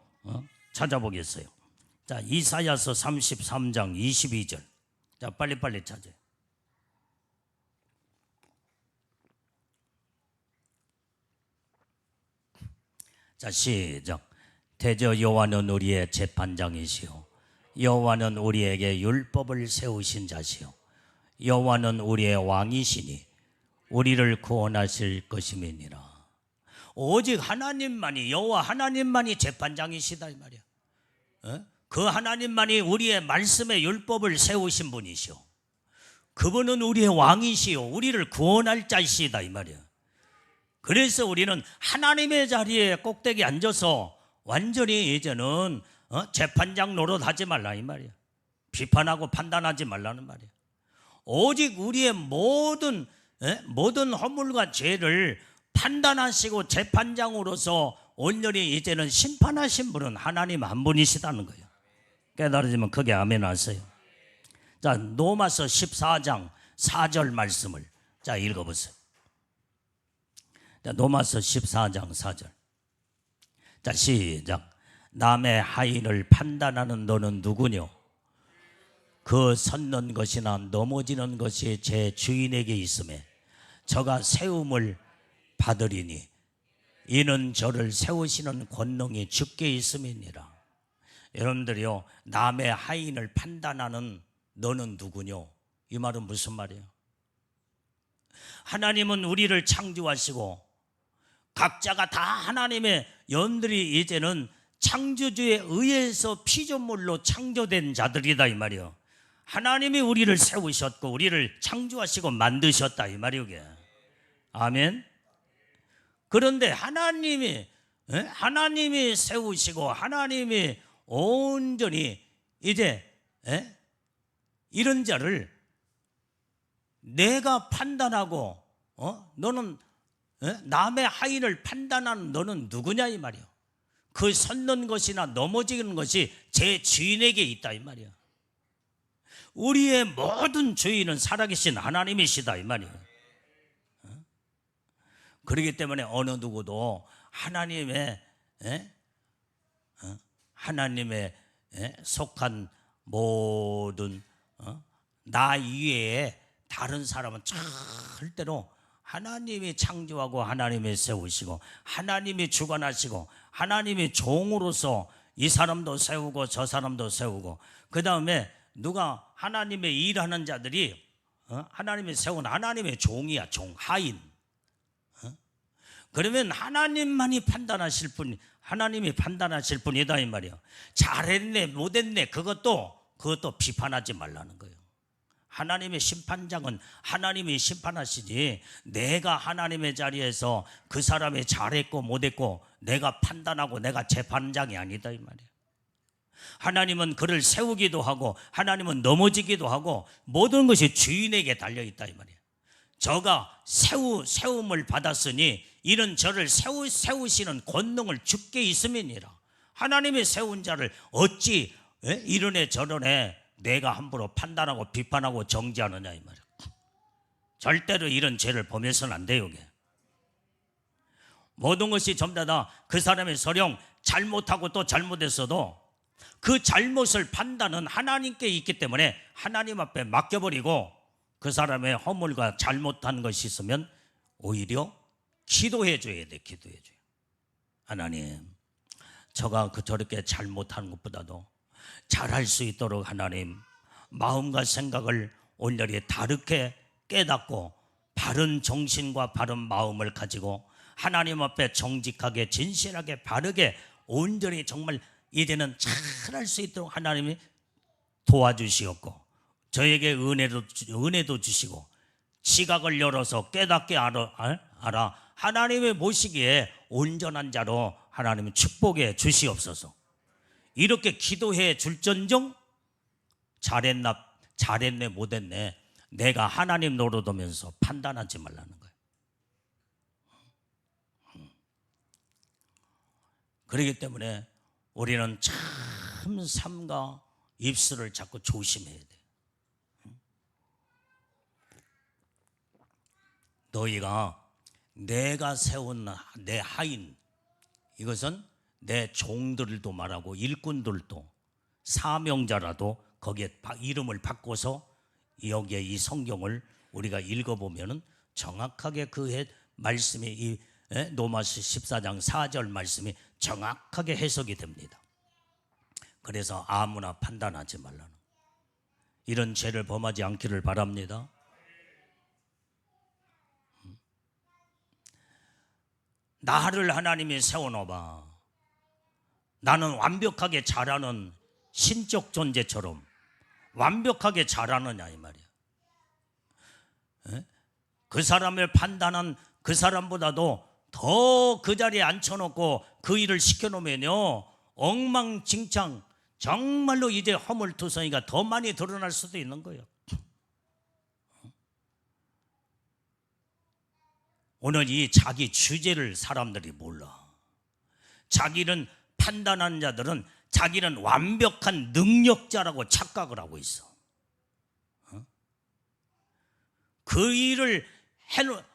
찾아보겠어요. 자, 이사야서 33장 22절. 자, 빨리빨리 찾아요. 자, 시작. 대저 여호와는 우리의 재판장이시요 여호와는 우리에게 율법을 세우신 자시요 여호와는 우리의 왕이시니 우리를 구원하실 것임이니라. 오직 하나님만이, 여호와 하나님만이 재판장이시다 이 말이야. 그 하나님만이 우리의 말씀의 율법을 세우신 분이시오. 그분은 우리의 왕이시요 우리를 구원할 자이시다 이 말이야. 그래서 우리는 하나님의 자리에 꼭대기 앉아서 완전히 이제는 재판장 노릇하지 말라 이 말이야. 비판하고 판단하지 말라는 말이야. 오직 우리의 모든 허물과 죄를 판단하시고 재판장으로서 온전히 이제는 심판하신 분은 하나님 한 분이시다는 거예요. 깨달아지면 크게 아멘 하세요. 자, 로마서 14장 4절 말씀을 자 읽어보세요. 자, 로마서 14장 4절. 자, 시작. 남의 하인을 판단하는 너는 누구뇨? 그 섰는 것이나 넘어지는 것이 제 주인에게 있음에 저가 세움을 받으리니 이는 저를 세우시는 권능이 주께 있음이니라. 여러분들이요, 남의 하인을 판단하는 너는 누구뇨? 이 말은 무슨 말이에요? 하나님은 우리를 창조하시고 각자가 다 하나님의 영들이 이제는 창조주에 의해서 피조물로 창조된 자들이다 이 말이요. 하나님이 우리를 세우셨고 우리를 창조하시고 만드셨다 이 말이요. 아멘. 그런데 하나님이 세우시고 하나님이 온전히 이제 이런 자를 내가 판단하고 너는 남의 하인을 판단하는 너는 누구냐 이 말이야. 그 섰는 것이나 넘어지는 것이 제 주인에게 있다 이 말이야. 우리의 모든 주인은 살아계신 하나님이시다 이 말이야. 그렇기 때문에 어느 누구도 하나님의 속한 모든 나 이외에 다른 사람은 절대로 하나님이 창조하고 하나님이 세우시고 하나님이 주관하시고 하나님이 종으로서 이 사람도 세우고 저 사람도 세우고 그 다음에 누가 하나님의 일하는 자들이 하나님이 세운 하나님의 종이야. 종, 하인. 그러면 하나님만이 판단하실 분, 하나님이 판단하실 분이다 이 말이야. 잘했네 못했네 그것도 비판하지 말라는 거예요. 하나님의 심판장은 하나님이 심판하시지, 내가 하나님의 자리에서 그 사람이 잘했고 못했고 내가 판단하고 내가 재판장이 아니다 이 말이야. 하나님은 그를 세우기도 하고 하나님은 넘어지기도 하고 모든 것이 주인에게 달려있다 이 말이야. 저가 세움을 받았으니 이는 저를 세우시는 권능을 주께 있음이니라. 하나님이 세운 자를 어찌 이러네 저러네 내가 함부로 판단하고 비판하고 정죄하느냐 이 말이야. 절대로 이런 죄를 범해서는 안 돼요. 모든 것이 전부 다 그 사람의 서령 잘못하고 또 잘못했어도 그 잘못을 판단은 하나님께 있기 때문에 하나님 앞에 맡겨버리고, 그 사람의 허물과 잘못한 것이 있으면 오히려 기도해 줘야 돼. 기도해 줘요. 하나님, 저가 저렇게 잘못한 것보다도 잘할 수 있도록 하나님 마음과 생각을 온전히 다르게 깨닫고 바른 정신과 바른 마음을 가지고 하나님 앞에 정직하게 진실하게 바르게 온전히 정말 이제는 잘할 수 있도록 하나님이 도와주시옵고, 저에게 은혜도 주시고 지각을 열어서 깨닫게 알아 하나님의 보시기에 온전한 자로 하나님은 축복해 주시옵소서. 이렇게 기도해 줄전정 잘했네 못했네 내가 하나님 노릇하면서 판단하지 말라는 거예요. 그렇기 때문에 우리는 참 삼가 입술을 자꾸 조심해야 돼. 너희가 내가 세운 내 하인, 이것은 내 종들도 말하고 일꾼들도 사명자라도 거기에 이름을 바꿔서 여기에 이 성경을 우리가 읽어보면 정확하게 그 말씀이 이 로마서 14장 4절 말씀이 정확하게 해석이 됩니다. 그래서 아무나 판단하지 말라는, 이런 죄를 범하지 않기를 바랍니다. 나를 하나님이 세워놓아 나는 완벽하게 잘하는 신적 존재처럼 완벽하게 잘하느냐 이 말이야. 그 사람을 판단한 그 사람보다도 더 그 자리에 앉혀놓고 그 일을 시켜놓으면요 엉망진창, 정말로 이제 허물투성이가 더 많이 드러날 수도 있는 거예요. 오늘 이 자기 주제를 사람들이 몰라. 자기는 판단하는 자들은 자기는 완벽한 능력자라고 착각을 하고 있어. 그 일을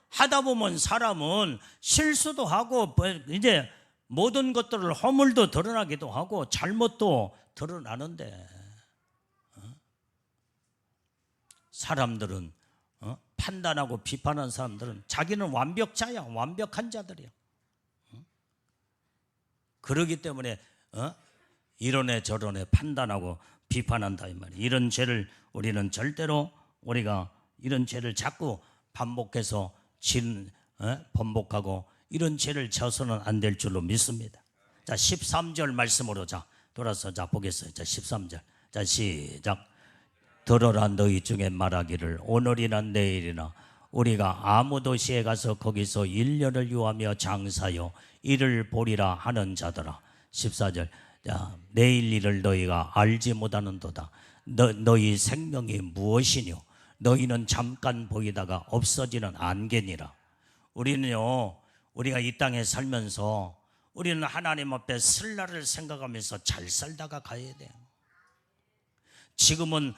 하다 보면 사람은 실수도 하고 이제 모든 것들을 허물도 드러나기도 하고 잘못도 드러나는데, 사람들은 판단하고 비판하는 사람들은 자기는 완벽자야, 완벽한 자들이야. 그러기 때문에 이런애 저런애 판단하고 비판한다 이 말이야. 이런 죄를 우리는 절대로, 우리가 이런 죄를 자꾸 반복해서 번복하고 이런 죄를 져서는 안 될 줄로 믿습니다. 자, 13절 말씀으로 돌아서 보겠어요. 자, 13절. 자, 시작. 들어라 너희 중에 말하기를 오늘이나 내일이나 우리가 아무 도시에 가서 거기서 1년을 유하며 장사하여 이를 보리라 하는 자들아. 14절. 자, 내일 일을 너희가 알지 못하는도다. 너희 생명이 무엇이뇨? 너희는 잠깐 보이다가 없어지는 안개니라. 우리는요, 우리가 이 땅에 살면서 우리는 하나님 앞에 쓸 날을 생각하면서 잘 살다가 가야 돼요. 지금은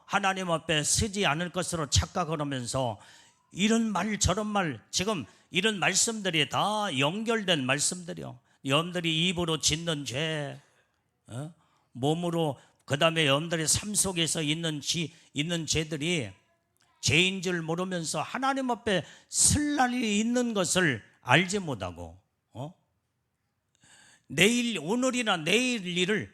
하나님 앞에 쓰지 않을 것으로 착각을 하면서 이런 말 저런 말, 지금 이런 말씀들이 다 연결된 말씀들이요. 여러분들이 입으로 짓는 죄, 몸으로, 그 다음에 여러분들의 삶 속에서 있는 죄들이 죄인 줄 모르면서 하나님 앞에 쓸 날이 있는 것을 알지 못하고 내일, 오늘이나 내일 일을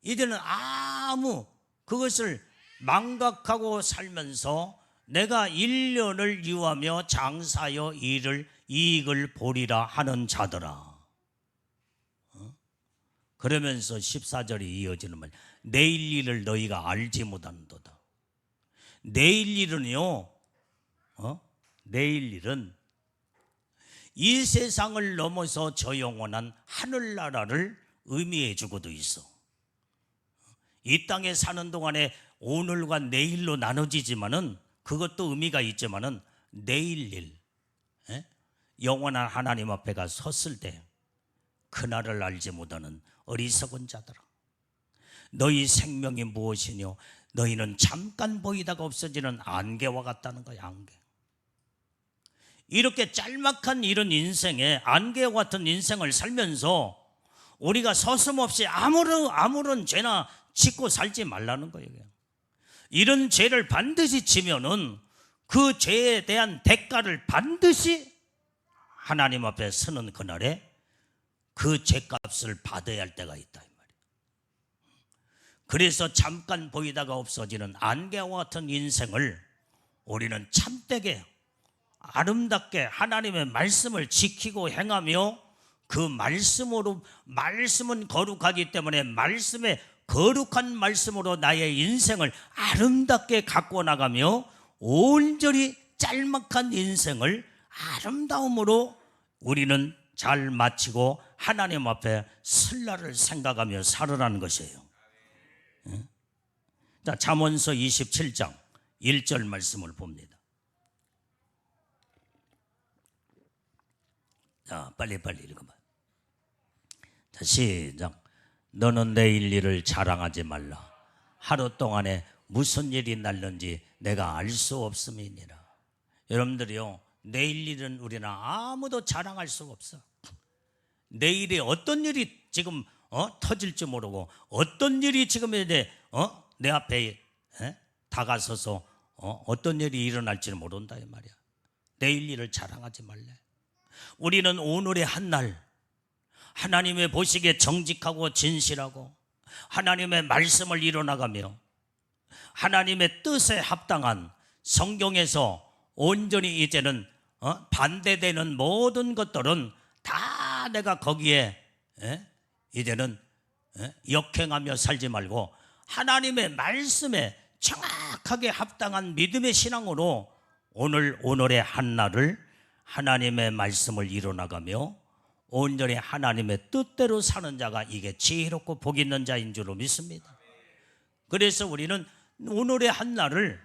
이제는 아무 그것을 망각하고 살면서 내가 1년을 유하며 장사하여 이익을 보리라 하는 자들아. 그러면서 14절이 이어지는 말, 내일 일을 너희가 알지 못하는도다. 내일 일은요, 내일 일은 이 세상을 넘어서 저 영원한 하늘나라를 의미해 주고도 있어. 이 땅에 사는 동안에 오늘과 내일로 나눠지지만은 그것도 의미가 있지만은 내일 일, 영원한 하나님 앞에 가 섰을 때 그날을 알지 못하는 어리석은 자들아, 너희 생명이 무엇이뇨? 너희는 잠깐 보이다가 없어지는 안개와 같다는 거야. 안개. 이렇게 짤막한 이런 인생에, 안개와 같은 인생을 살면서 우리가 서슴없이 아무런 죄나 짓고 살지 말라는 거예요. 이런 죄를 반드시 지면은 그 죄에 대한 대가를 반드시 하나님 앞에 서는 그날에 그 죄값을 받아야 할 때가 있다, 이 말이에요. 그래서 잠깐 보이다가 없어지는 안개와 같은 인생을 우리는 참되게 아름답게 하나님의 말씀을 지키고 행하며, 그 말씀은 거룩하기 때문에 말씀의 거룩한 말씀으로 나의 인생을 아름답게 갖고 나가며 온전히 짤막한 인생을 아름다움으로 우리는 잘 마치고 하나님 앞에 설 날을 생각하며 살으라는 것이에요. 자, 잠언서 27장 1절 말씀을 봅니다. 자, 빨리 읽어봐. 자, 시작. 너는 내일 일을 자랑하지 말라. 하루 동안에 무슨 일이 날는지 내가 알 수 없음이니라. 여러분들이요, 내일 일은 우리는 아무도 자랑할 수가 없어. 내일에 어떤 일이 지금 터질지 모르고, 어떤 일이 지금 내 앞에 다가서서 어떤 일이 일어날지는 모른다, 이 말이야. 내일 일을 자랑하지 말래. 우리는 오늘의 한날 하나님의 보시기에 정직하고 진실하고 하나님의 말씀을 이뤄나가며 하나님의 뜻에 합당한, 성경에서 온전히 이제는 반대되는 모든 것들은 다 내가 거기에 이제는 역행하며 살지 말고 하나님의 말씀에 정확하게 합당한 믿음의 신앙으로 오늘의 한날을 하나님의 말씀을 이뤄나가며 온전히 하나님의 뜻대로 사는 자가 이게 지혜롭고 복 있는 자인 줄로 믿습니다. 그래서 우리는 오늘의 한날을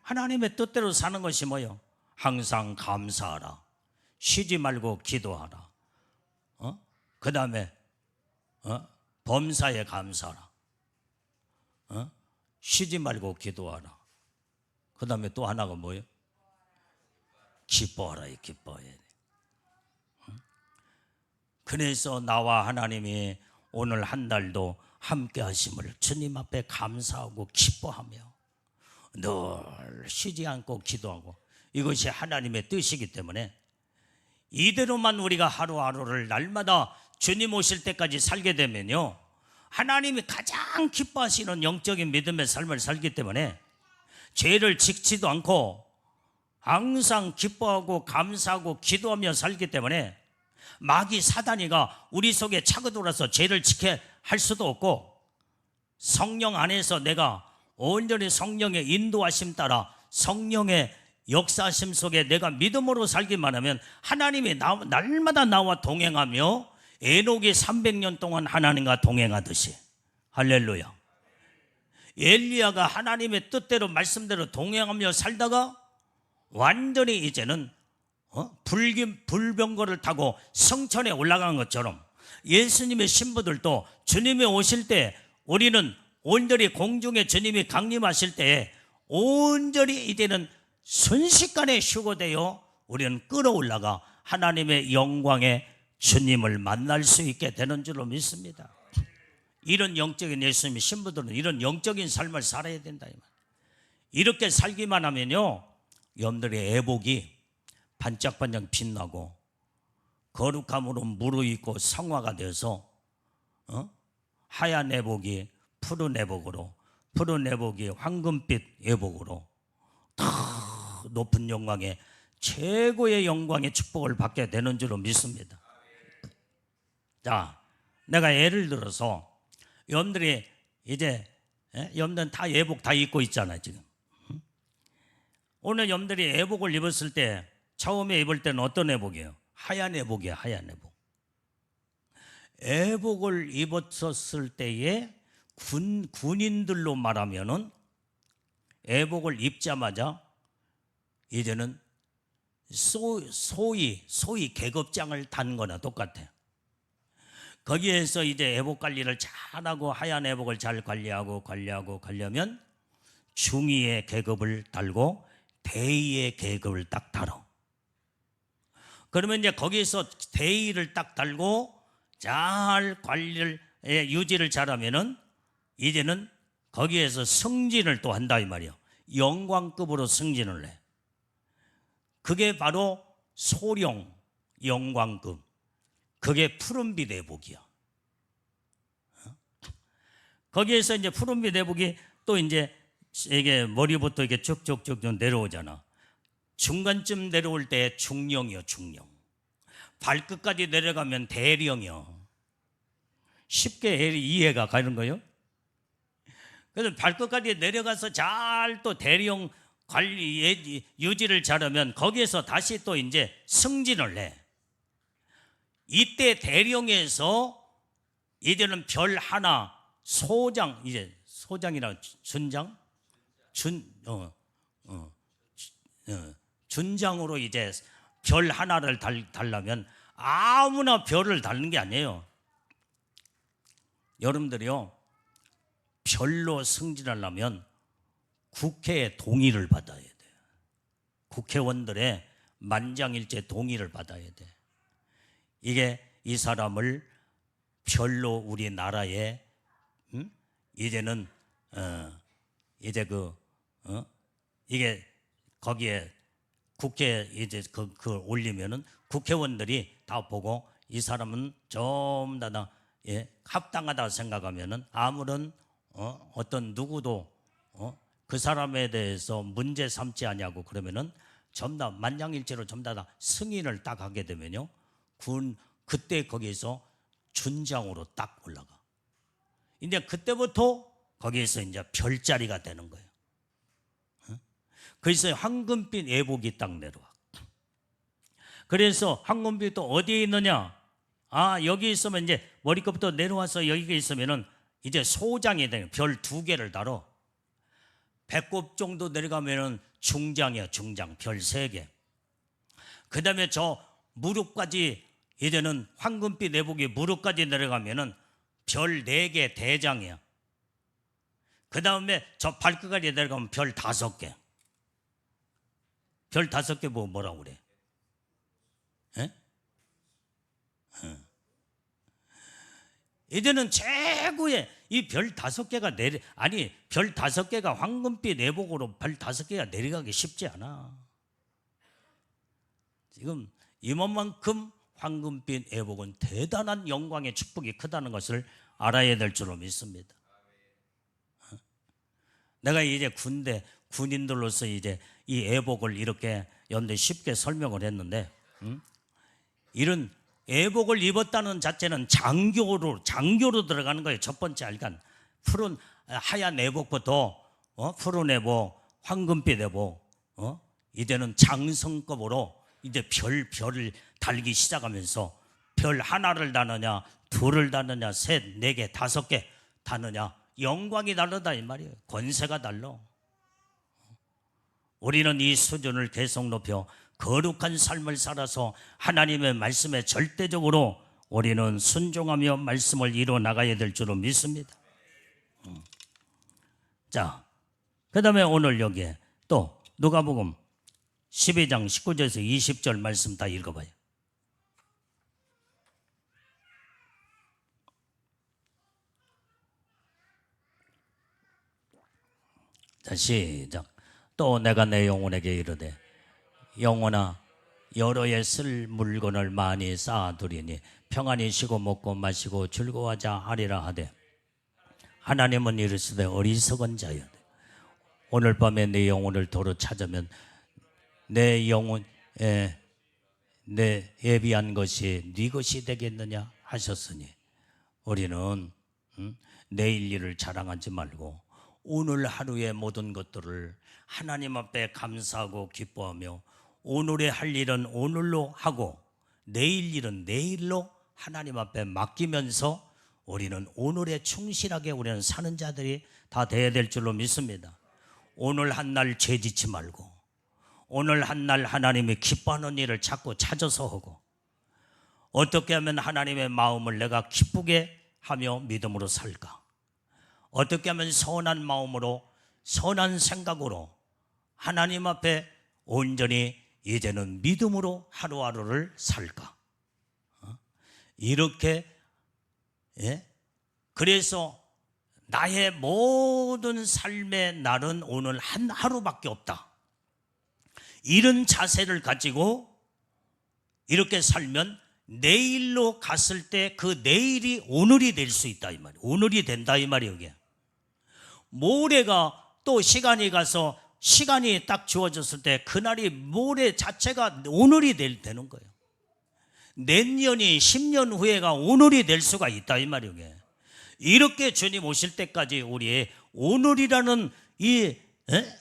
하나님의 뜻대로 사는 것이 뭐예요? 항상 감사하라. 쉬지 말고 기도하라. 그 다음에 범사에 감사하라. 쉬지 말고 기도하라. 그 다음에 또 하나가 뭐예요? 기뻐하라. 기뻐해야 돼. 그래서 나와 하나님이 오늘 한 달도 함께 하심을 주님 앞에 감사하고 기뻐하며 늘 쉬지 않고 기도하고, 이것이 하나님의 뜻이기 때문에 이대로만 우리가 하루하루를 날마다 주님 오실 때까지 살게 되면요, 하나님이 가장 기뻐하시는 영적인 믿음의 삶을 살기 때문에 죄를 짓지도 않고 항상 기뻐하고 감사하고 기도하며 살기 때문에 마귀 사단이가 우리 속에 차고들어서 죄를 짓게 할 수도 없고, 성령 안에서 내가 온전히 성령의 인도하심 따라 성령의 역사하심 속에 내가 믿음으로 살기만 하면 하나님이 날마다 나와 동행하며 에녹이 300년 동안 하나님과 동행하듯이, 할렐루야, 엘리야가 하나님의 뜻대로 말씀대로 동행하며 살다가 완전히 이제는 불병거를 타고 성천에 올라간 것처럼 예수님의 신부들도 주님이 오실 때 우리는 온전히 공중에 주님이 강림하실 때에 온전히 이제는 순식간에 휴거되어 우리는 끌어올라가 하나님의 영광에 주님을 만날 수 있게 되는 줄로 믿습니다. 이런 영적인 예수님의 신부들은 이런 영적인 삶을 살아야 된다. 이렇게 살기만 하면요, 여러분들의 애복이 반짝반짝 빛나고 거룩함으로 무르익고 성화가 되어서 하얀 애복이 푸른 애복으로 푸른 애복이 황금빛 애복으로 더 높은 영광에 최고의 영광의 축복을 받게 되는 줄로 믿습니다. 자, 내가 예를 들어서 여러분들이 이제 여러분들은 다 애복 다 입고 있잖아요 지금. 오늘 여러분들이 애복을 입었을 때 처음에 입을 때는 어떤 애복이에요? 하얀 애복이에요. 하얀 애복. 애복을 입었을 때에 군인들로 말하면은 애복을 입자마자 이제는 소위 계급장을 단 거나 똑같아요. 거기에서 이제 애복 관리를 잘하고 하얀 애복을 잘 관리하면 중위의 계급을 달고 대위의 계급을 딱 달어. 그러면 이제 거기에서 대위를 딱 달고 잘 관리를 유지를 잘하면은 이제는 거기에서 승진을 또 한다 이 말이에요. 영광급으로 승진을 해. 그게 바로 소령 영광급. 그게 푸른빛 애복이야. 거기에서 이제 푸른빛 애복이 또 이제 이게 머리부터 이렇게 쭉쭉쭉 내려오잖아. 중간쯤 내려올 때 중령이요, 중령. 발끝까지 내려가면 대령이요. 쉽게 이해가 가는 거예요. 그래서 발끝까지 내려가서 잘 또 대령 관리 유지를 잘하면 거기에서 다시 또 이제 승진을 해. 이때 대령에서 이제는 별 하나 소장, 이제 소장이라 준장, 준장으로 이제 별 하나를 달라면 아무나 별을 달는 게 아니에요. 여러분들이요, 별로 승진하려면 국회의 동의를 받아야 돼요. 국회의원들의 만장일치 동의를 받아야 돼. 이게 이 사람을 별로 우리나라에 이제는 이제 이게 거기에 국회에 이제 그 올리면은 국회의원들이 다 보고 이 사람은 좀 더 합당하다 생각하면은 아무런 어떤 누구도 그 사람에 대해서 문제 삼지 아니하고 그러면은 전부 다 만장일치로 전부 다 승인을 딱 하게 되면요, 그때 거기에서 준장으로 딱 올라가. 이제 그때부터 거기에서 이제 별자리가 되는 거예요. 그래서 황금빛 애복이 딱 내려와. 그래서 황금빛도 어디에 있느냐? 여기 있으면 이제 머리끝부터 내려와서 여기가 있으면은 이제 소장이 되는, 별 2개를 달어. 배꼽 정도 내려가면은 중장이야, 중장. 별 3개. 그 다음에 저 무릎까지, 이제는 황금빛 애복이 무릎까지 내려가면은 별 4개 대장이야. 그 다음에 저 발끝까지 내려가면 별 5개. 별 5개 뭐라고 그래? 이제는 최고의 이 별 5개가 별 5개가 황금빛 애복으로 별 5개가 내려가기 쉽지 않아. 지금 이만큼 황금빛 애복은 대단한 영광의 축복이 크다는 것을 알아야 될 줄로 믿습니다. 내가 이제 군인들로서 이제 이 애복을 이렇게 여러분들 쉽게 설명을 했는데, 이런 애복을 입었다는 자체는 장교로 들어가는 거예요. 첫 번째 알간 푸른 하얀 애복부터 푸른 애복, 황금빛 애복, 이제는 장성급으로 이제 별을 달기 시작하면서 별 하나를 다느냐, 2를 다느냐, 3, 4개, 5개 다느냐, 영광이 다르다 이 말이에요. 권세가 달라. 우리는 이 수준을 계속 높여 거룩한 삶을 살아서 하나님의 말씀에 절대적으로 우리는 순종하며 말씀을 이루어 나가야 될 줄로 믿습니다. 자, 그 다음에 오늘 여기에 또 누가복음 12장 19절에서 20절 말씀 다 읽어봐요. 자, 시작. 또 내가 내 영혼에게 이르되 영혼아, 여러 해 쓸 물건을 많이 쌓아두리니 평안히 쉬고 먹고 마시고 즐거워하자 하리라 하되 하나님은 이르시되 어리석은 자여, 오늘 밤에 내 영혼을 도로 찾으면 내 영혼 내 예비한 것이 네 것이 되겠느냐 하셨으니, 우리는 내일 일을 자랑하지 말고 오늘 하루의 모든 것들을 하나님 앞에 감사하고 기뻐하며, 오늘의 할 일은 오늘로 하고 내일 일은 내일로 하나님 앞에 맡기면서 우리는 오늘에 충실하게 우리는 사는 자들이 다 되어야 될 줄로 믿습니다. 오늘 한 날 죄짓지 말고 오늘 한 날 하나님이 기뻐하는 일을 자꾸 찾아서 하고, 어떻게 하면 하나님의 마음을 내가 기쁘게 하며 믿음으로 살까? 어떻게 하면 선한 마음으로 선한 생각으로 하나님 앞에 온전히 이제는 믿음으로 하루하루를 살까? 이렇게 그래서 나의 모든 삶의 날은 오늘 한 하루밖에 없다, 이런 자세를 가지고 이렇게 살면 내일로 갔을 때 그 내일이 오늘이 될 수 있다 이 말이에요. 오늘이 된다 이 말이에요. 이게 모레가 또 시간이 가서 시간이 딱 주어졌을 때 그날이 모레 자체가 오늘이 되는 거예요. 내년이 10년 후에가 오늘이 될 수가 있다 이 말이에요. 이게 이렇게 주님 오실 때까지 우리의 오늘이라는 이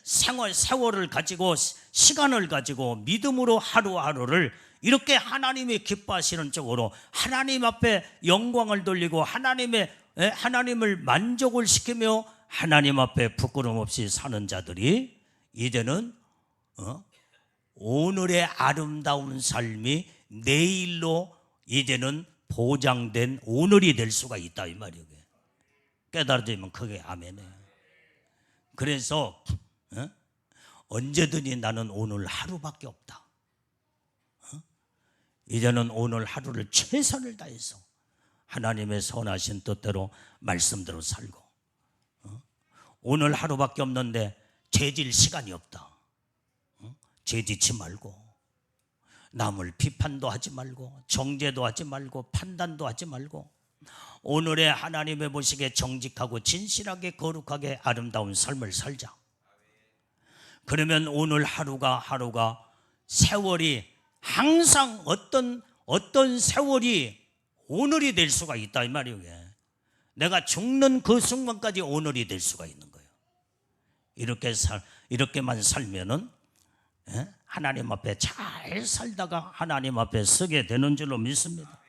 세월을 가지고 시간을 가지고 믿음으로 하루하루를 이렇게 하나님이 기뻐하시는 쪽으로 하나님 앞에 영광을 돌리고 하나님을 만족을 시키며 하나님 앞에 부끄럼 없이 사는 자들이 이제는 오늘의 아름다운 삶이 내일로 이제는 보장된 오늘이 될 수가 있다 이 말이에요. 깨달아지면 그게 아멘이에요. 그래서 언제든지 나는 오늘 하루밖에 없다. 이제는 오늘 하루를 최선을 다해서 하나님의 선하신 뜻대로 말씀대로 살고, 오늘 하루밖에 없는데 죄질 시간이 없다. 죄짓지 말고 남을 비판도 하지 말고 정죄도 하지 말고 판단도 하지 말고 오늘의 하나님의 보시기에 정직하고 진실하게 거룩하게 아름다운 삶을 살자. 그러면 오늘 하루가 세월이 항상 어떤 세월이 오늘이 될 수가 있다 이 말이에요. 내가 죽는 그 순간까지 오늘이 될 수가 있는 거예요. 이렇게만 살면은 하나님 앞에 잘 살다가 하나님 앞에 서게 되는 줄로 믿습니다.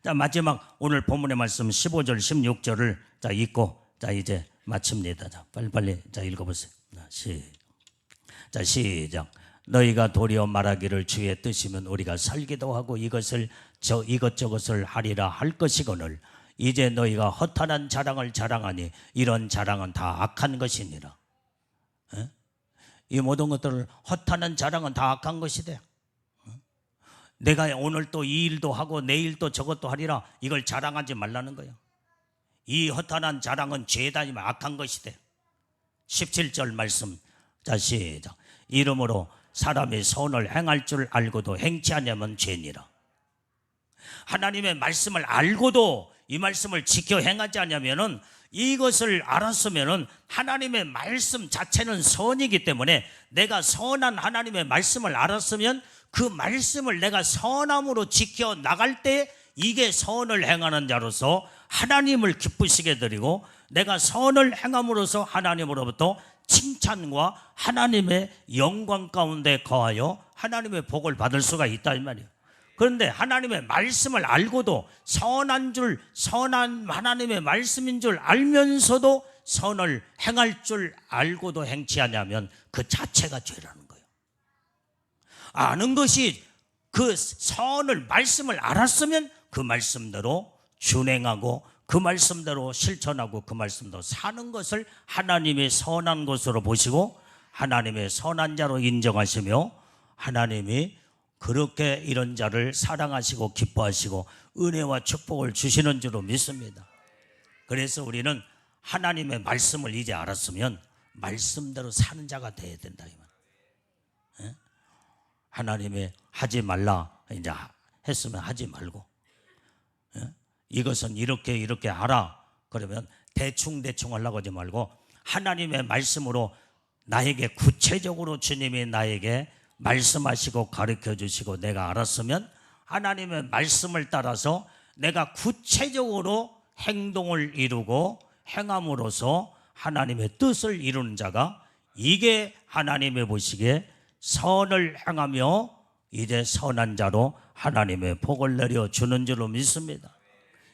자, 마지막 오늘 본문의 말씀 15절 16절을 자 읽고 자 이제 마칩니다. 자, 빨리 자 읽어보세요. 자, 시작. 너희가 도리어 말하기를 주의 뜻이면 우리가 살기도 하고 이것저것을 하리라 할 것이거늘 이제 너희가 허탄한 자랑을 자랑하니 이런 자랑은 다 악한 것이니라. 이 모든 것들을 허탄한 자랑은 다 악한 것이대. 내가 오늘 또 이 일도 하고 내일 또 저것도 하리라, 이걸 자랑하지 말라는 거예요. 이 허탄한 자랑은 죄다니면 악한 것이대. 17절 말씀 자 시작. 이러므로 사람이 선을 행할 줄 알고도 행치 않으면 죄니라. 하나님의 말씀을 알고도 이 말씀을 지켜 행하지 않으면은, 이것을 알았으면은 하나님의 말씀 자체는 선이기 때문에 내가 선한 하나님의 말씀을 알았으면 그 말씀을 내가 선함으로 지켜 나갈 때 이게 선을 행하는 자로서 하나님을 기쁘시게 드리고, 내가 선을 행함으로써 하나님으로부터 칭찬과 하나님의 영광 가운데 거하여 하나님의 복을 받을 수가 있다 이 말이에요. 그런데 하나님의 말씀을 알고도 선한 하나님의 말씀인 줄 알면서도 선을 행할 줄 알고도 행치 않으면 그 자체가 죄라는 거예요. 아는 것이 그 말씀을 알았으면 그 말씀대로 준행하고 그 말씀대로 실천하고 그 말씀대로 사는 것을 하나님의 선한 것으로 보시고 하나님의 선한 자로 인정하시며, 하나님이 그렇게 이런 자를 사랑하시고 기뻐하시고 은혜와 축복을 주시는 줄로 믿습니다. 그래서 우리는 하나님의 말씀을 이제 알았으면 말씀대로 사는 자가 되어야 된다 이 말. 하나님의 하지 말라 이제 했으면 하지 말고, 이것은 이렇게 알아 그러면 대충 하려고 하지 말고 하나님의 말씀으로 나에게 구체적으로 주님이 나에게 말씀하시고 가르쳐 주시고 내가 알았으면 하나님의 말씀을 따라서 내가 구체적으로 행동을 이루고 행함으로써 하나님의 뜻을 이루는 자가, 이게 하나님의 보시기에 선을 행하며 이제 선한 자로 하나님의 복을 내려주는 줄로 믿습니다.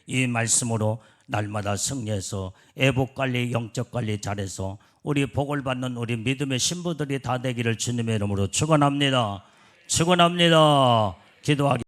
이 말씀으로 날마다 승리해서 애복관리, 영적관리 잘해서 우리 복을 받는 우리 믿음의 신부들이 다 되기를 주님의 이름으로 축원합니다. 축원합니다. 기도하기